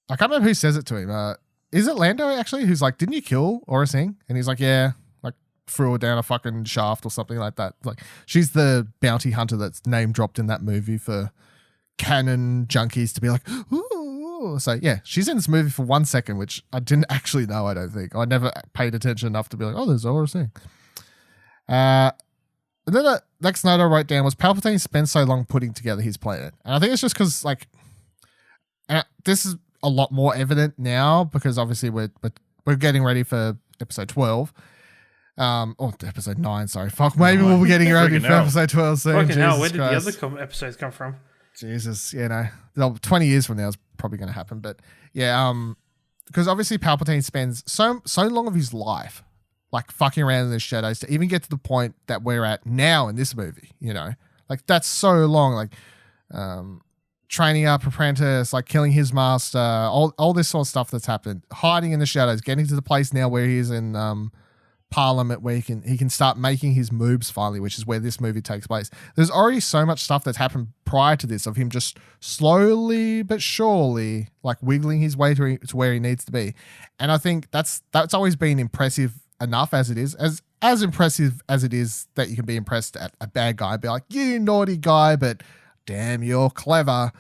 Speaker 3: I can't remember who says it to him. Is it Lando actually? Who's like, didn't you kill Aurra Sing? And he's like, yeah, like threw her down a fucking shaft or something like that. Like, she's the bounty hunter that's name dropped in that movie for canon junkies to be like, ooh. So yeah, she's in this movie for 1 second, which I didn't actually know. I don't think I never paid attention enough to be like, oh, there's Aurra Sing. And then the next note I wrote down was Palpatine spends so long putting together his plan. And I think it's just because, like, this is a lot more evident now because obviously we're getting ready for episode 12. Or episode 9, sorry. Fuck, maybe we'll be getting ready for episode 12 soon.
Speaker 5: Fucking hell, where did the other episodes come from?
Speaker 3: Jesus, 20 years from now is probably going to happen. But yeah, because obviously Palpatine spends so long of his life like fucking around in the shadows to even get to the point that we're at now in this movie, you know? Like, that's so long, like training up apprentice, like killing his master, all this sort of stuff that's happened, hiding in the shadows, getting to the place now where he's in Parliament, where he can start making his moves finally, which is where this movie takes place. There's already so much stuff that's happened prior to this of him just slowly but surely like wiggling his way to where he needs to be. And I think that's always been impressive enough as it is, as impressive as it is that you can be impressed at a bad guy and be like, you naughty guy, but damn, you're clever.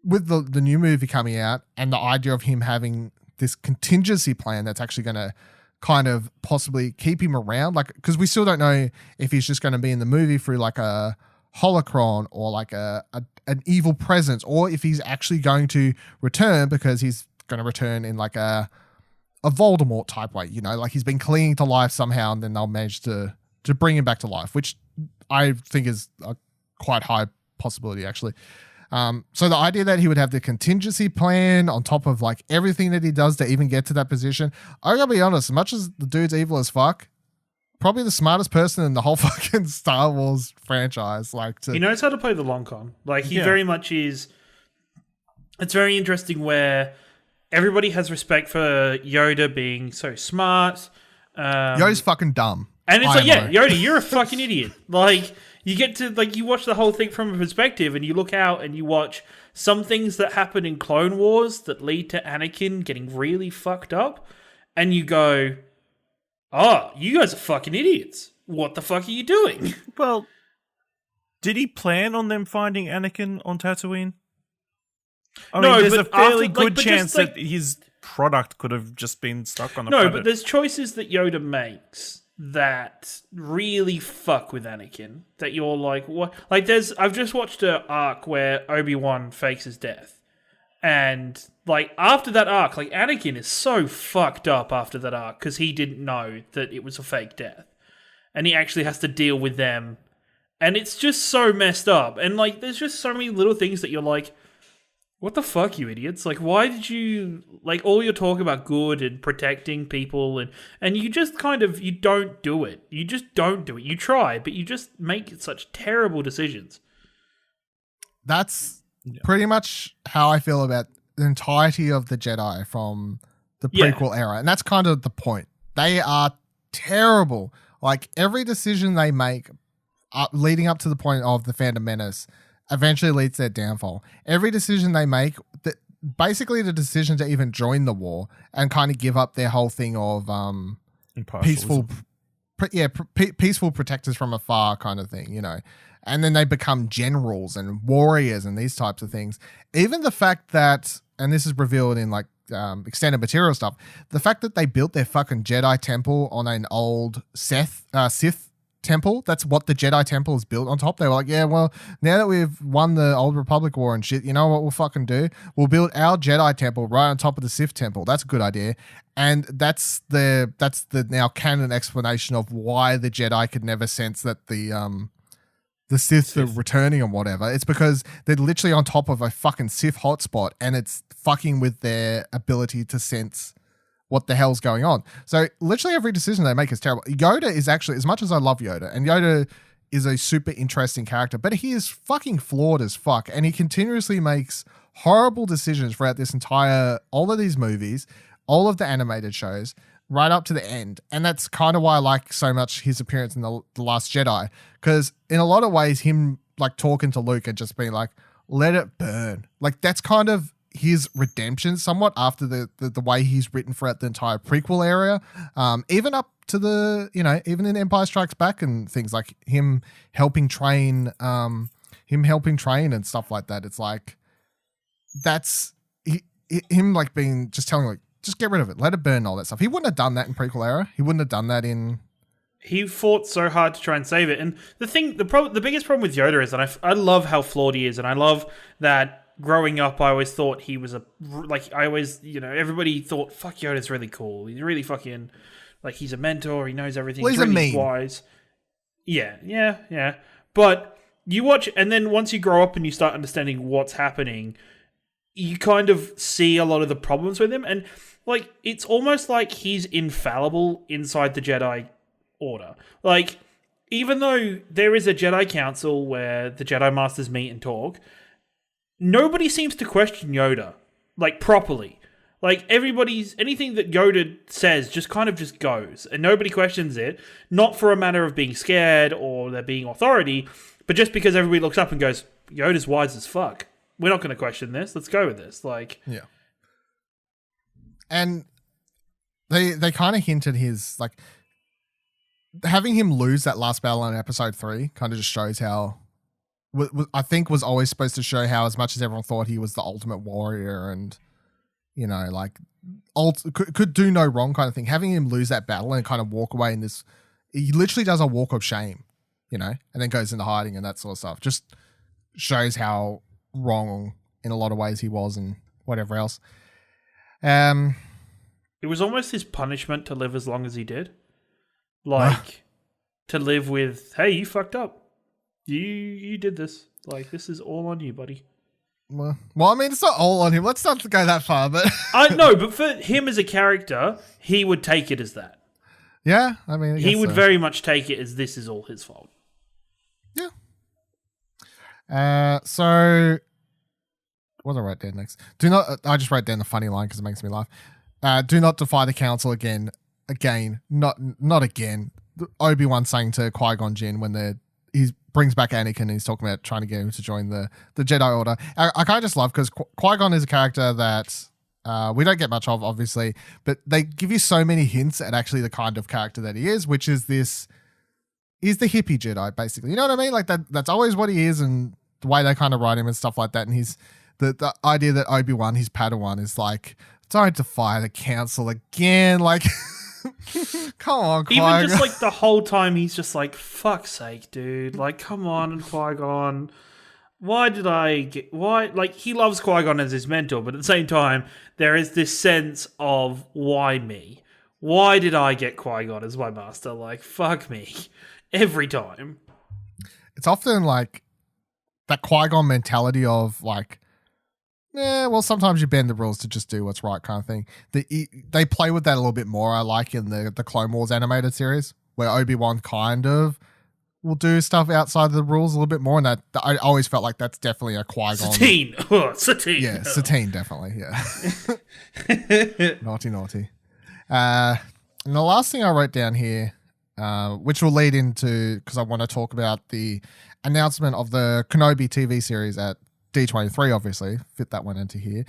Speaker 3: With the new movie coming out and the idea of him having this contingency plan that's actually going to kind of possibly keep him around, like, because we still don't know if he's just going to be in the movie through like a holocron or like an evil presence, or if he's actually going to return because he's going to return in like a Voldemort type way, you know, like he's been clinging to life somehow and then they'll manage to bring him back to life, which I think is a quite high possibility actually. So the idea that he would have the contingency plan on top of like everything that he does to even get to that position, I gotta be honest, as much as the dude's evil as fuck, probably the smartest person in the whole fucking Star Wars franchise. Like,
Speaker 5: he knows how to play the long con. Like, he very much is. It's very interesting where everybody has respect for Yoda being so smart.
Speaker 3: Yoda's fucking dumb.
Speaker 5: And it's like, yeah, Yoda, you're a fucking idiot. Like, you get to, like, you watch the whole thing from a perspective and you look out and you watch some things that happen in Clone Wars that lead to Anakin getting really fucked up. And you go, oh, you guys are fucking idiots. What the fuck are you doing?
Speaker 4: Well, did he plan on them finding Anakin on Tatooine? I mean, there's a fairly good chance that his product could have just been stuck on the planet.
Speaker 5: No, but there's choices that Yoda makes that really fuck with Anakin. That you're like, what? Like, I've just watched an arc where Obi-Wan fakes his death. And like after that arc, like Anakin is so fucked up after that arc because he didn't know that it was a fake death, and he actually has to deal with them, and it's just so messed up. And like, there's just so many little things that you're like, what the fuck, you idiots? Like, why did you, like, all your talk about good and protecting people, and you just kind of, you don't do it. You just don't do it. You try, but you just make such terrible decisions.
Speaker 3: That's pretty much how I feel about the entirety of the Jedi from the prequel era. And that's kind of the point. They are terrible. Like, every decision they make leading up to the point of the Phantom Menace eventually leads to their downfall. Every decision they make, basically the decision to even join the war and kind of give up their whole thing of peaceful protectors from afar kind of thing, you know. And then they become generals and warriors and these types of things. Even the fact that, and this is revealed in like extended material stuff, the fact that they built their fucking Jedi temple on an old Sith temple, that's what the Jedi temple is built on top. They were like, yeah, well, now that we've won the Old Republic War and shit, you know what we'll fucking do? We'll build our Jedi temple right on top of the Sith temple. That's a good idea. And that's the now canon explanation of why the Jedi could never sense that the Sith are returning and whatever. It's because they're literally on top of a fucking Sith hotspot, and it's fucking with their ability to sense what the hell's going on. So literally every decision they make is terrible. Yoda is actually, as much as I love Yoda, and Yoda is a super interesting character, but he is fucking flawed as fuck, and he continuously makes horrible decisions throughout this all of these movies, all of the animated shows, right up to the end. And that's kind of why I like so much his appearance in the Last Jedi, because in a lot of ways, him like talking to Luke and just being like, let it burn. Like, that's kind of his redemption somewhat after the way he's written throughout the entire prequel area, even up to the, you know, even in Empire Strikes Back and things like him helping train and stuff like that. It's like, that's him like being, just telling like, just get rid of it, let it burn, all that stuff. He wouldn't have done that in prequel era. He wouldn't have done that in.
Speaker 5: He fought so hard to try and save it. And the biggest problem with Yoda is that I love how flawed he is, and I love that. Growing up, I always thought he was everybody thought, fuck, Yoda's really cool. He's really fucking, like, he's a mentor. He knows everything.
Speaker 3: Well, he's
Speaker 5: really wise. Yeah. But you watch, and then once you grow up and you start understanding what's happening, you kind of see a lot of the problems with him. And, like, it's almost like he's infallible inside the Jedi Order. Like, even though there is a Jedi Council where the Jedi Masters meet and talk, nobody seems to question Yoda, like, properly. Like, anything that Yoda says just kind of just goes, and nobody questions it, not for a matter of being scared or there being authority, but just because everybody looks up and goes, Yoda's wise as fuck. We're not going to question this. Let's go with this. Like,
Speaker 3: yeah. And they kind of hinted his, like, having him lose that last battle in episode 3 kind of just shows how, I think was always supposed to show how, as much as everyone thought he was the ultimate warrior and, you know, like, could do no wrong kind of thing. Having him lose that battle and kind of walk away in this, he literally does a walk of shame, you know, and then goes into hiding and that sort of stuff. Just shows how wrong in a lot of ways he was and whatever else.
Speaker 5: It was almost his punishment to live as long as he did. Like, to live with, hey, you fucked up. You did this. Like, this is all on you, buddy.
Speaker 3: Well, I mean, it's not all on him. Let's not go that far, but
Speaker 5: I know, but for him as a character, he would take it as that.
Speaker 3: Yeah, I mean,
Speaker 5: he would very much take it as this is all his fault.
Speaker 3: Yeah. So what did I write down next? I just wrote down the funny line because it makes me laugh. Do not defy the council again. Not again. Obi-Wan saying to Qui-Gon Jinn when he brings back Anakin and he's talking about trying to get him to join the Jedi Order. I kind of just love, because Qui-Gon is a character that we don't get much of, obviously, but they give you so many hints at actually the kind of character that he is, which is this, he's the hippie Jedi, basically. You know what I mean? Like, that's always what he is, and the way they kind of write him and stuff like that. And he's the idea that Obi-Wan, his Padawan, is like, don't defy the council again. Like, come on, Qui-Gon.
Speaker 5: Even just like the whole time, he's just like, fuck's sake, dude. Like, come on, Qui-Gon. why did I get... Why... Like, he loves Qui-Gon as his mentor, but at the same time, there is this sense of, why me? Why did I get Qui-Gon as my master? Like, fuck me. Every time.
Speaker 3: It's often like that Qui-Gon mentality of like, well, sometimes you bend the rules to just do what's right kind of thing. They play with that a little bit more, I like, in the Clone Wars animated series, where Obi-Wan kind of will do stuff outside of the rules a little bit more, and that I always felt like that's definitely a Qui-Gon.
Speaker 5: Satine. Oh, Satine.
Speaker 3: Yeah, Satine, definitely, yeah. Naughty. And the last thing I wrote down here, which will lead into, because I want to talk about the announcement of the Kenobi TV series at D23, obviously, fit that one into here.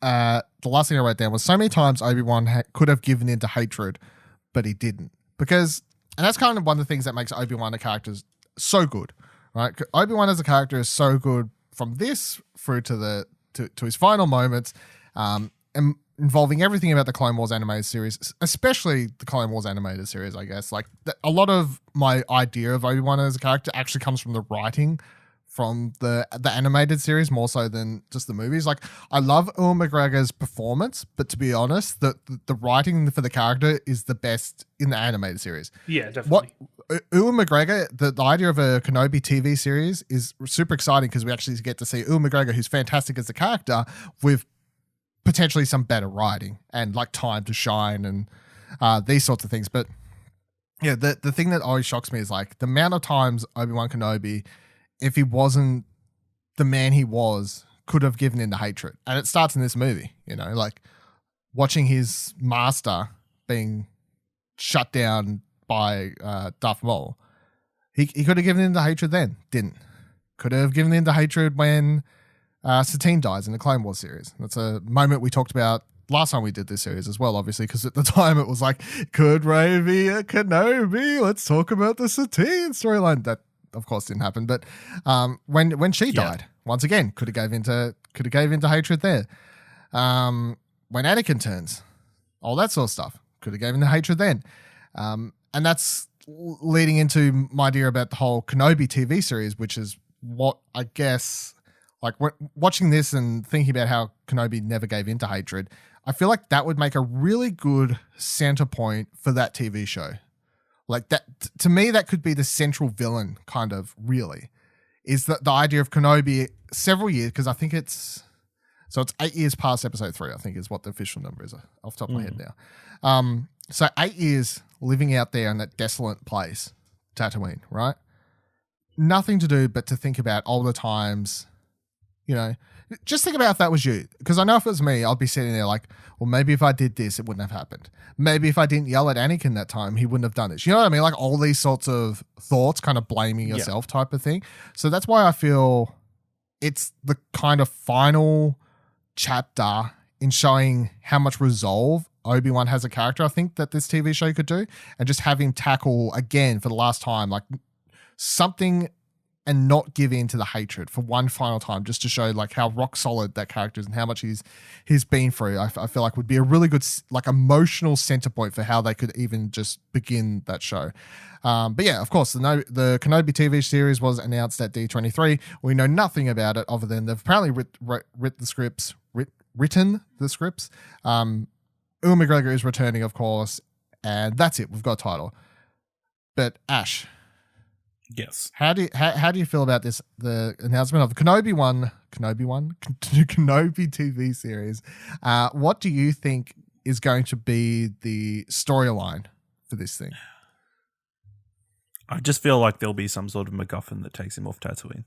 Speaker 3: The last thing I wrote down was, so many times Obi-Wan could have given in to hatred, but he didn't. Because, and that's kind of one of the things that makes Obi-Wan a character so good, right? Obi-Wan as a character is so good from this through to to his final moments, and involving everything about the Clone Wars animated series, especially the Clone Wars animated series, I guess. Like, a lot of my idea of Obi-Wan as a character actually comes from the writing from the animated series more so than just the movies. Like, I love Ewan McGregor's performance, but to be honest, the writing for the character is the best in the animated series.
Speaker 5: Yeah, definitely.
Speaker 3: Ewan McGregor, the idea of a Kenobi TV series is super exciting because we actually get to see Ewan McGregor, who's fantastic as a character, with potentially some better writing and like time to shine and these sorts of things. But yeah, the thing that always shocks me is like the amount of times Obi-Wan Kenobi, if he wasn't the man he was, could have given in to hatred. And it starts in this movie, you know, like watching his master being shut down by Darth Maul. He could have given in to hatred then, didn't. Could have given in to hatred when Satine dies in the Clone Wars series. That's a moment we talked about last time we did this series as well, obviously, because at the time it was like, could Rey be a Kenobi? Let's talk about the Satine storyline. That, of course, didn't happen. But when she died, once again, could have gave into hatred there. When Anakin turns, all that sort of stuff, could have gave into hatred then. And that's leading into my idea about the whole Kenobi TV series, which is what I guess, like watching this and thinking about how Kenobi never gave into hatred, I feel like that would make a really good center point for that TV show. Like that, to me, that could be the central villain, kind of, really, is the idea of Kenobi several years, because I think it's 8 years past episode 3, I think is what the official number is off the top of my head now. So 8 years living out there in that desolate place, Tatooine, right? Nothing to do but to think about all the times, you know, just think about if that was you. Because I know if it was me, I'd be sitting there like, well, maybe if I did this, it wouldn't have happened. Maybe if I didn't yell at Anakin that time, he wouldn't have done this. You know what I mean? Like all these sorts of thoughts, kind of blaming yourself type of thing. So that's why I feel it's the kind of final chapter in showing how much resolve Obi-Wan has a character, I think, that this TV show could do. And just have him tackle again for the last time, like something, and not give in to the hatred for one final time, just to show like how rock solid that character is and how much he's been through. I feel like would be a really good like emotional center point for how they could even just begin that show. But yeah, of course, the Kenobi TV series was announced at D23. We know nothing about it other than they've apparently written the scripts. Ewan McGregor is returning, of course, and that's it. We've got a title. But Ash,
Speaker 4: yes,
Speaker 3: how do you feel about this? The announcement of the Kenobi TV series. What do you think is going to be the storyline for this thing?
Speaker 4: I just feel like there'll be some sort of MacGuffin that takes him off Tatooine.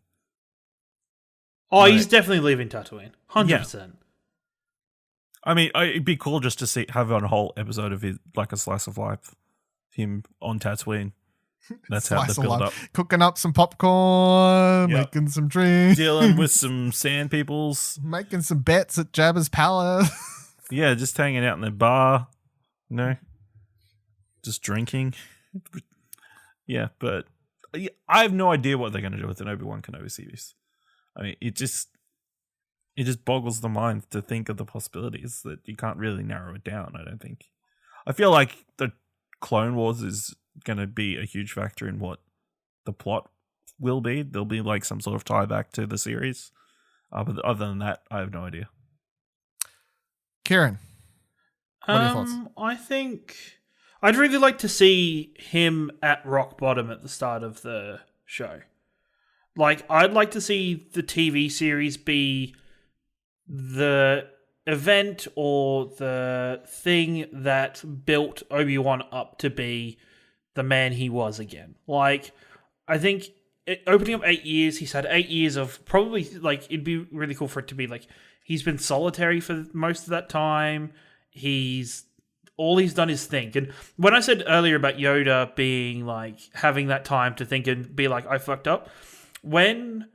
Speaker 5: Oh, he's definitely leaving Tatooine, 100%.
Speaker 4: I mean, it'd be cool just to have a whole episode of his, like a slice of life, him on Tatooine. That's how they build up. Cooking
Speaker 3: up some popcorn, making some drinks.
Speaker 4: Dealing with some sand peoples.
Speaker 3: Making some bets at Jabba's palace.
Speaker 4: Yeah, just hanging out in the bar. You know? Just drinking. Yeah, but I have no idea what they're going to do with an Obi-Wan Kenobi series. I mean, it just boggles the mind to think of the possibilities that you can't really narrow it down, I don't think. I feel like the Clone Wars is going to be a huge factor in what the plot will be. There'll be like some sort of tie back to the series. But other than that, I have no idea.
Speaker 3: Ciaran, what are your thoughts?
Speaker 5: I think I'd really like to see him at rock bottom at the start of the show. Like, I'd like to see the TV series be the event or the thing that built Obi-Wan up to be the man he was again. Like, I think opening up 8 years, he's had 8 years of probably, like, it'd be really cool for it to be like, he's been solitary for most of that time. All he's done is think. And when I said earlier about Yoda being like, having that time to think and be like, I fucked up, when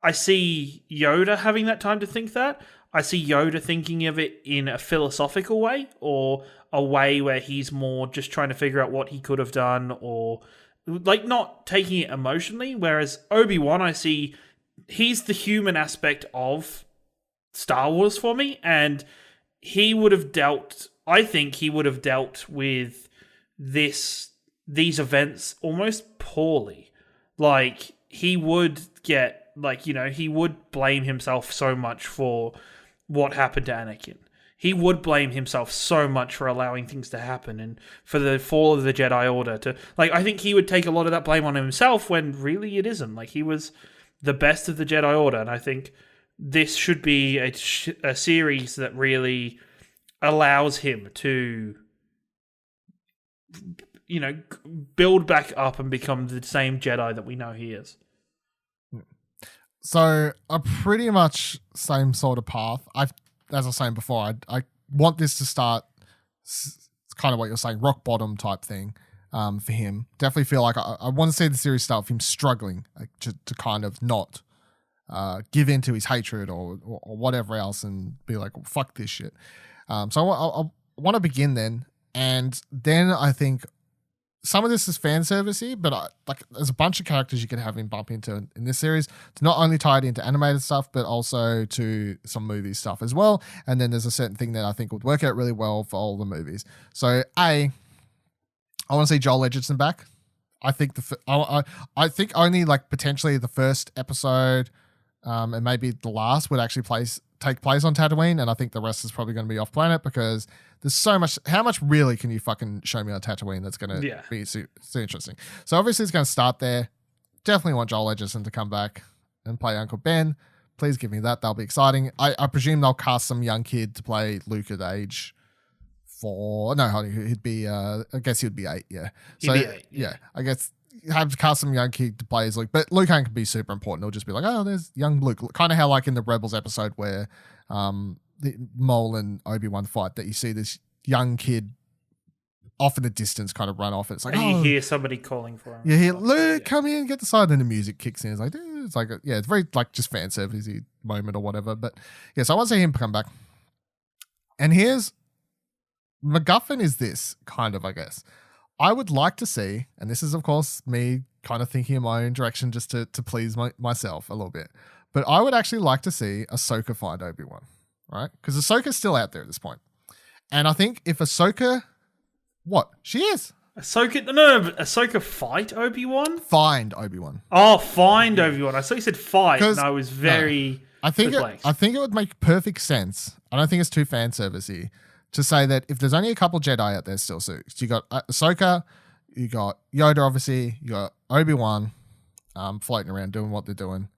Speaker 5: I see Yoda having that time to think that, I see Yoda thinking of it in a philosophical way, or a way where he's more just trying to figure out what he could have done, or like not taking it emotionally. Whereas Obi-Wan, I see he's the human aspect of Star Wars for me, and he would have dealt, I think he would have dealt with these events almost poorly. Like, he would get, like, you know, he would blame himself so much for what happened to Anakin. He would blame himself so much for allowing things to happen and for the fall of the Jedi Order to, like, I think he would take a lot of that blame on himself when really it isn't. Like, he was the best of the Jedi Order, and I think this should be a series that really allows him to, you know, build back up and become the same Jedi that we know he is.
Speaker 3: So a pretty much same sort of path. As I was saying before, I want this to start. It's kind of what you're saying, rock bottom type thing for him. Definitely feel like I want to see the series start with him struggling, like to kind of not give in to his hatred or whatever else and be like, well, fuck this shit. So I want to begin then, and then I think some of this is fan servicey, but like there's a bunch of characters you could have him bump into in this series to not only tie it into animated stuff, but also to some movie stuff as well. And then there's a certain thing that I think would work out really well for all the movies. So I want to see Joel Edgerton back. I think I think only like potentially the first episode and maybe the last would actually take place on Tatooine, and I think the rest is probably going to be off planet because there's so much. How much really can you fucking show me on Tatooine that's going to be so interesting? So obviously it's going to start there. Definitely want Joel Edgerton to come back and play Uncle Ben. Please give me that. That'll be exciting. I presume they'll cast some young kid to play Luke at age 4. No, he'd be. I guess he'd be 8. Yeah. So
Speaker 5: He'd be 8.
Speaker 3: Yeah. I guess have to cast some young kid to play as Luke, but Luke can be super important. It'll just be like, oh, there's young Luke, kind of how like in the Rebels episode where the Maul and Obi-Wan fight, that you see this young kid off in the distance kind of run off. It's like,
Speaker 5: and you hear somebody calling for him.
Speaker 3: You hear Luke, come in, get the side, and the music kicks in. It's like, it's very like just fan servicey moment or whatever. But yeah, so I want to see him come back. And here's MacGuffin is this kind of, I guess. I would like to see, and this is, of course, me kind of thinking in my own direction just to please myself a little bit, but I would actually like to see Ahsoka find Obi-Wan, right? Because Ahsoka's still out there at this point. And I think if Ahsoka... What? She is.
Speaker 5: Ahsoka fight Obi-Wan?
Speaker 3: Find Obi-Wan.
Speaker 5: Oh, find Obi-Wan. I saw you said fight, and I was very...
Speaker 3: I think it would make perfect sense. I don't think it's too fan servicey to say that if there's only a couple Jedi out there still, so you got Ahsoka, you got Yoda, obviously, you got Obi-Wan floating around doing what they're doing.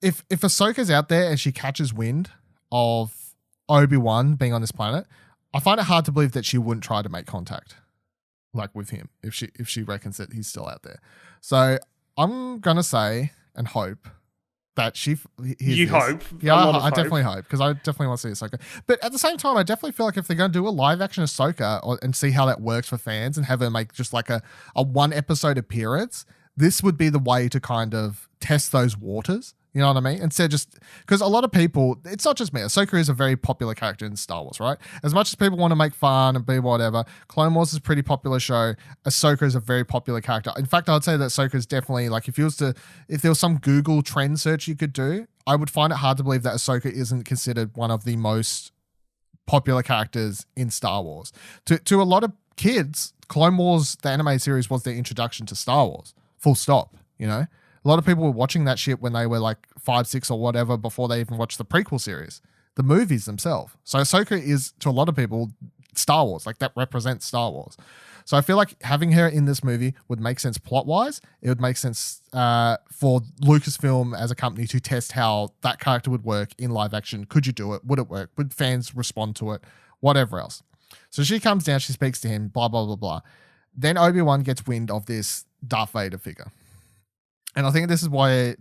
Speaker 3: If Ahsoka's out there and she catches wind of Obi-Wan being on this planet, I find it hard to believe that she wouldn't try to make contact, like with him, if she reckons that he's still out there. So I'm gonna say and hope that
Speaker 5: hope.
Speaker 3: Yeah, I definitely hope, because I definitely want to see Ahsoka. But at the same time, I definitely feel like if they're going to do a live action Ahsoka and see how that works for fans and have her make just like a one episode appearance, this would be the way to kind of test those waters. You know what I mean? Instead, just because a lot of people, it's not just me. Ahsoka is a very popular character in Star Wars, right? As much as people want to make fun and be whatever, Clone Wars is a pretty popular show. Ahsoka is a very popular character. In fact, I'd say that Ahsoka is definitely, like, if there was some Google trend search you could do, I would find it hard to believe that Ahsoka isn't considered one of the most popular characters in Star Wars. To a lot of kids, Clone Wars, the anime series, was their introduction to Star Wars. Full stop, you know? A lot of people were watching that shit when they were like 5, 6 or whatever before they even watched the prequel series, the movies themselves. So Ahsoka is, to a lot of people, Star Wars. Like, that represents Star Wars. So I feel like having her in this movie would make sense plot-wise. It would make sense for Lucasfilm as a company to test how that character would work in live action. Could you do it? Would it work? Would fans respond to it? Whatever else. So she comes down, she speaks to him, blah, blah, blah, blah. Then Obi-Wan gets wind of this Darth Vader figure. And I think this is where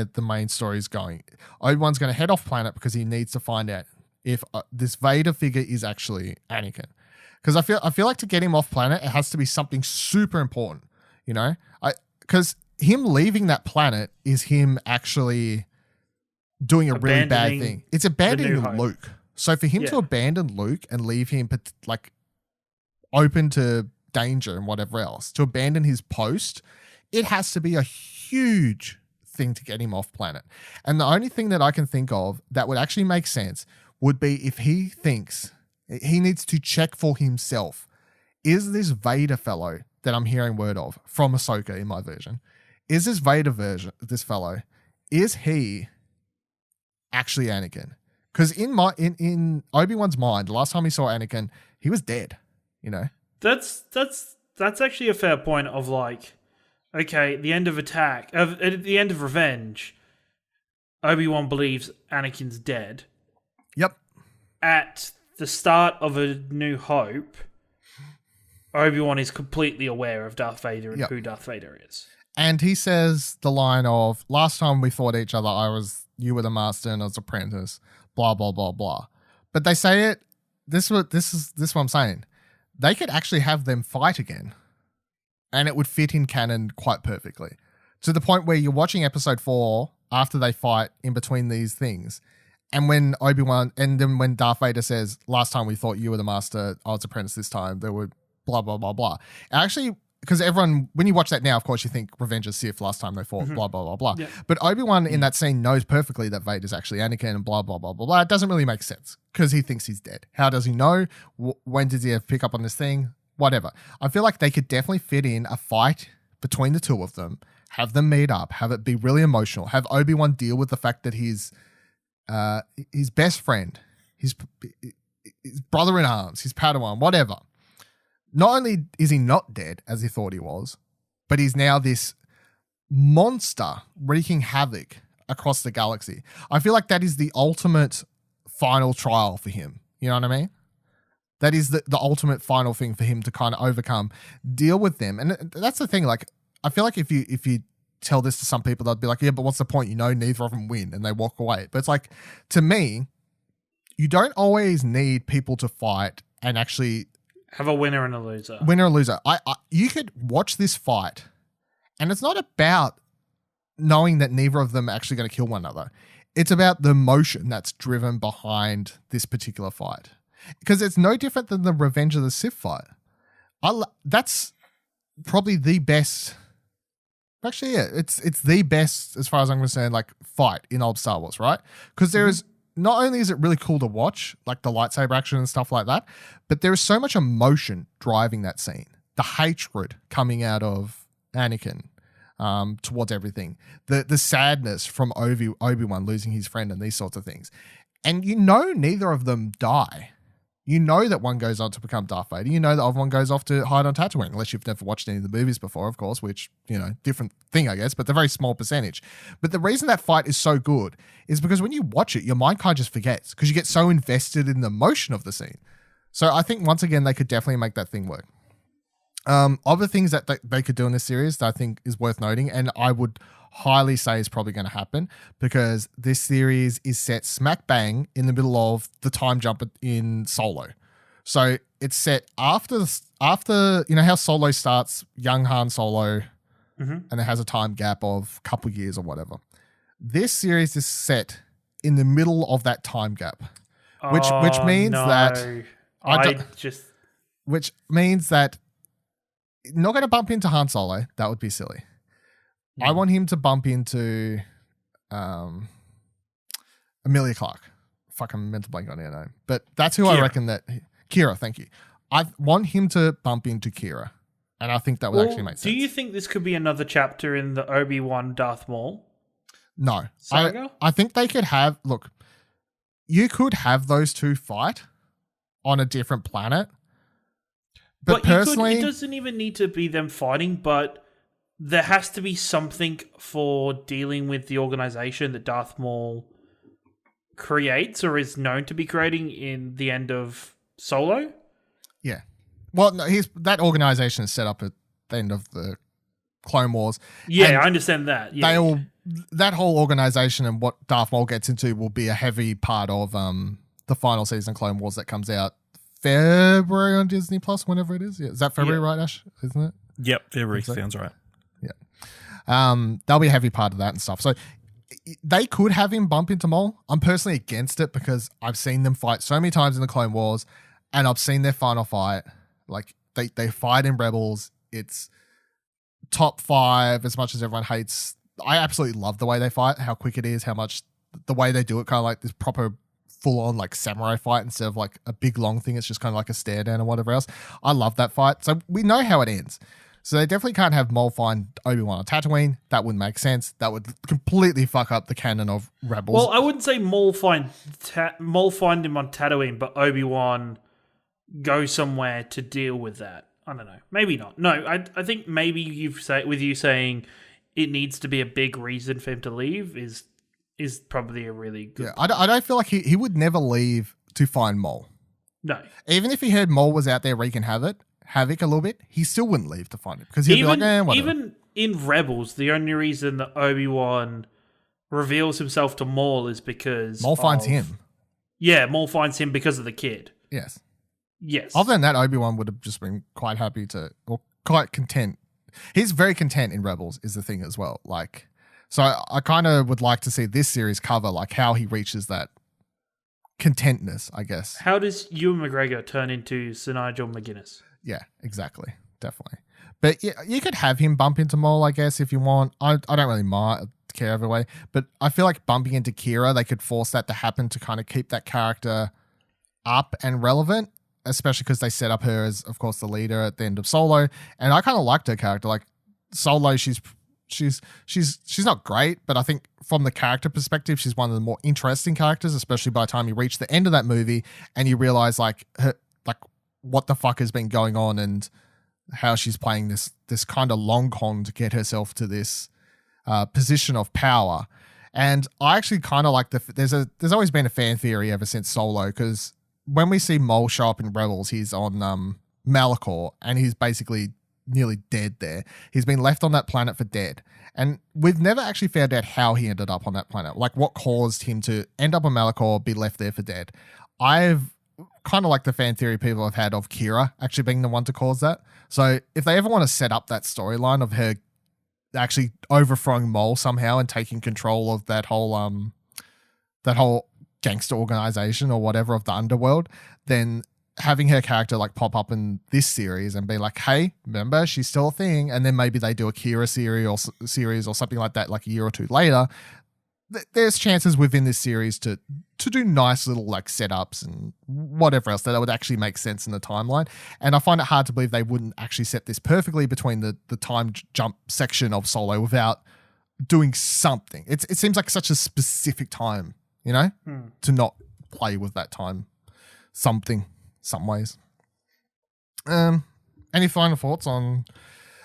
Speaker 3: the main story is going. Obi-Wan's going to head off planet because he needs to find out if this Vader figure is actually Anakin. Because I feel like to get him off planet, it has to be something super important, you know? Because him leaving that planet is him actually doing a really bad thing. It's abandoning Luke. So for him to abandon Luke and leave him like open to danger and whatever else, to abandon his post, it has to be a huge thing to get him off planet. And the only thing that I can think of that would actually make sense would be if he thinks he needs to check for himself. Is this Vader fellow that I'm hearing word of from Ahsoka in my version? Is this Vader this fellow, is he actually Anakin? Because in Obi-Wan's mind, the last time he saw Anakin, he was dead, you know?
Speaker 5: That's actually a fair point of like, okay, the end of at the end of Revenge, Obi-Wan believes Anakin's dead.
Speaker 3: Yep.
Speaker 5: At the start of A New Hope, Obi-Wan is completely aware of Darth Vader and who Darth Vader is. And
Speaker 3: he says the line of, last time we fought each other, you were the master and I was apprentice, blah, blah, blah, blah. But they say it, this is what I'm saying. They could actually have them fight again and it would fit in canon quite perfectly. To the point where you're watching episode 4 after they fight in between these things. And when Obi-Wan, and then when Darth Vader says, last time we thought you were the master, I was apprentice this time, there were blah, blah, blah, blah. Actually, because everyone, when you watch that now, of course, you think Revenge of Sith, last time they fought, blah, blah, blah, blah. Yeah. But Obi-Wan in that scene knows perfectly that Vader's actually Anakin and blah, blah, blah, blah, blah. It doesn't really make sense because he thinks he's dead. How does he know? When does he have pick up on this thing? Whatever. I feel like they could definitely fit in a fight between the two of them, have them meet up, have it be really emotional, have Obi-Wan deal with the fact that his best friend, his brother in arms, his Padawan, whatever. Not only is he not dead as he thought he was, but he's now this monster wreaking havoc across the galaxy. I feel like that is the ultimate final trial for him. You know what I mean? That is the ultimate final thing for him to kind of overcome, deal with them. And that's the thing. Like, I feel like if you tell this to some people, they'll be like, yeah, but what's the point? You know, neither of them win, and they walk away. But it's like, to me, you don't always need people to fight and actually
Speaker 5: have a winner and a loser.
Speaker 3: Winner and loser. You could watch this fight, and it's not about knowing that neither of them are actually going to kill one another. It's about the emotion that's driven behind this particular fight. Because it's no different than the Revenge of the Sith fight. That's probably the best. Actually, yeah, it's the best as far as I'm concerned, like, fight in old Star Wars, right? Because there is, not only is it really cool to watch, like the lightsaber action and stuff like that, but there is so much emotion driving that scene. The hatred coming out of Anakin towards everything. The sadness from Obi-Wan losing his friend and these sorts of things. And you know neither of them die. You know that one goes on to become Darth Vader. You know that other one goes off to hide on Tatooine, unless you've never watched any of the movies before, of course, which, you know, different thing, I guess, but the very small percentage. But the reason that fight is so good is because when you watch it, your mind kind of just forgets because you get so invested in the emotion of the scene. So I think, once again, they could definitely make that thing work. Other things that they could do in this series that I think is worth noting, and I would highly say is probably going to happen, because this series is set smack bang in the middle of the time jump in Solo. So it's set after you know how Solo starts, young Han Solo, and it has a time gap of a couple years or whatever. This series is set in the middle of that time gap, which means that which means that not going to bump into Han Solo. That would be silly. I want him to bump into Emilia Clarke. Fuck, I'm meant to blank on her name. But that's who Kira. I reckon that... Kira, thank you. I want him to bump into Kira. And I think that would actually make sense.
Speaker 5: Do you think this could be another chapter in the Obi-Wan Darth Maul?
Speaker 3: No.
Speaker 5: Saga?
Speaker 3: I think they could have... Look, you could have those two fight on a different planet. But personally...
Speaker 5: it doesn't even need to be them fighting, but there has to be something for dealing with the organization that Darth Maul creates or is known to be creating in the end of Solo.
Speaker 3: Yeah. Well, no, that organization is set up at the end of the Clone Wars.
Speaker 5: Yeah,
Speaker 3: And
Speaker 5: I understand that. Yeah.
Speaker 3: that whole organization and what Darth Maul gets into will be a heavy part of the final season of Clone Wars that comes out February on Disney Plus, whenever it is. Yeah. Is that February, right, Ash? Isn't it?
Speaker 4: Yep, February sounds right.
Speaker 3: Yeah. That'll be a heavy part of that and stuff. So they could have him bump into Maul. I'm personally against it because I've seen them fight so many times in the Clone Wars and I've seen their final fight. Like they fight in Rebels. It's top 5 as much as everyone hates. I absolutely love the way they fight, how quick it is, how much the way they do it, kind of like this proper full on like samurai fight instead of like a big long thing. It's just kind of like a stare down or whatever else. I love that fight. So we know how it ends. So they definitely can't have Maul find Obi-Wan on Tatooine. That wouldn't make sense. That would completely fuck up the canon of Rebels.
Speaker 5: Well, I wouldn't say Maul find him on Tatooine, but Obi-Wan go somewhere to deal with that. I don't know. Maybe not. No, I think maybe you saying it needs to be a big reason for him to leave is probably a really good.
Speaker 3: Yeah, I don't feel like he would never leave to find Maul.
Speaker 5: No.
Speaker 3: Even if he heard Maul was out there wreaking havoc a little bit, he still wouldn't leave to find him because he'd be like, whatever.
Speaker 5: Even in Rebels, the only reason that Obi-Wan reveals himself to Maul is because
Speaker 3: Maul finds him.
Speaker 5: Yeah, Maul finds him because of the kid.
Speaker 3: Yes.
Speaker 5: Yes.
Speaker 3: Other than that, Obi-Wan would have just been quite happy or quite content. He's very content in Rebels is the thing as well. Like, so I kind of would like to see this series cover like how he reaches that contentness, I guess.
Speaker 5: How does Ewan McGregor turn into Sir Nigel McGuinness?
Speaker 3: Yeah, exactly. Definitely. But yeah, you could have him bump into Maul, I guess, if you want. I don't really care either way. But I feel like bumping into Kira, they could force that to happen to kind of keep that character up and relevant, especially because they set up her as, of course, the leader at the end of Solo. And I kind of liked her character. Like Solo, she's not great, but I think from the character perspective, she's one of the more interesting characters, especially by the time you reach the end of that movie and you realize like what the fuck has been going on and how she's playing this kind of long con to get herself to this position of power. And I actually kind of like there's always been a fan theory ever since Solo, because when we see Maul show up in Rebels, he's on Malachor and he's basically nearly dead there. He's been left on that planet for dead. And we've never actually found out how he ended up on that planet, like what caused him to end up on Malachor, be left there for dead. I've kind of like the fan theory people have had of Kira actually being the one to cause that. So if they ever want to set up that storyline of her actually overthrowing Maul somehow and taking control of that whole gangster organization or whatever of the underworld, then having her character like pop up in this series and be like, hey, remember, she's still a thing. And then maybe they do a Kira series or something like that, like a year or two later. There's chances within this series to do nice little like setups and whatever else that would actually make sense in the timeline. And I find it hard to believe they wouldn't actually set this perfectly between the time jump section of Solo without doing something. It seems like such a specific time, to not play with that time some ways. Any final thoughts on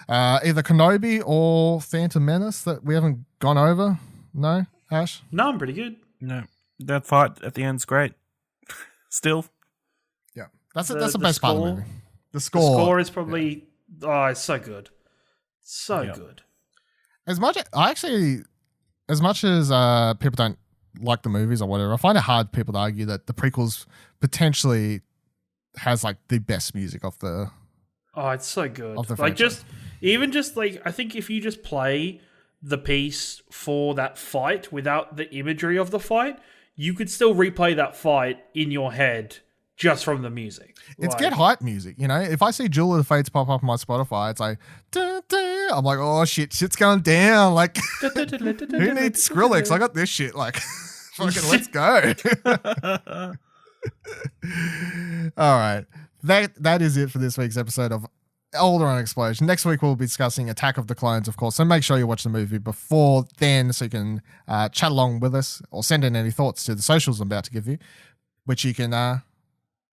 Speaker 3: either Kenobi or Phantom Menace that we haven't gone over? No, Ash?
Speaker 5: No, I'm pretty good.
Speaker 4: No, that fight at the end's great. Still.
Speaker 3: Yeah, that's the best part of the movie. The
Speaker 5: score is probably it's so good, good.
Speaker 3: As much as people don't like the movies or whatever, I find it hard people to argue that the prequels potentially has like the best music of the.
Speaker 5: Oh, it's so good.
Speaker 3: Of the
Speaker 5: like
Speaker 3: franchise.
Speaker 5: I think if you just play the piece for that fight without the imagery of the fight, you could still replay that fight in your head just from the music.
Speaker 3: It's get hype music, If I see Jewel of the Fates pop up on my Spotify, it's like, dun, dun. I'm like, oh shit's going down. Like, who needs Skrillex? I got this shit. Like, fucking let's go. All right. That is it for this week's episode of Alderaan Explosion. Next week we'll be discussing Attack of the Clones, of course. So make sure you watch the movie before then so you can chat along with us or send in any thoughts to the socials I'm about to give you, which you can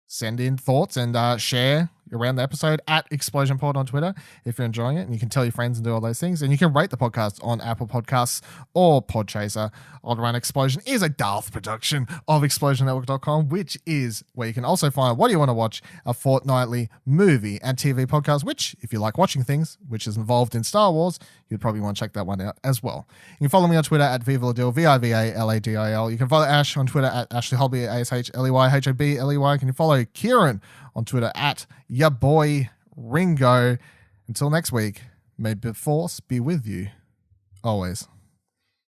Speaker 3: send in thoughts and share around the episode at Explosion Pod on Twitter if you're enjoying it, and you can tell your friends and do all those things, and you can rate the podcast on Apple Podcasts or Podchaser. Alderaan Explosion is a Darth production of ExplosionNetwork.com, which is where you can also find What Do You Want to Watch, a fortnightly movie and TV podcast, which, if you like watching things, which is involved in Star Wars, you'd probably want to check that one out as well. You can follow me on Twitter at Vivaladil, Vivaladil. You can follow Ash on Twitter at Ashley Holby, ASHLEYHOBLEY. Can you follow Ciaran on Twitter at ya boy Ringo. Until next week, may the force be with you always.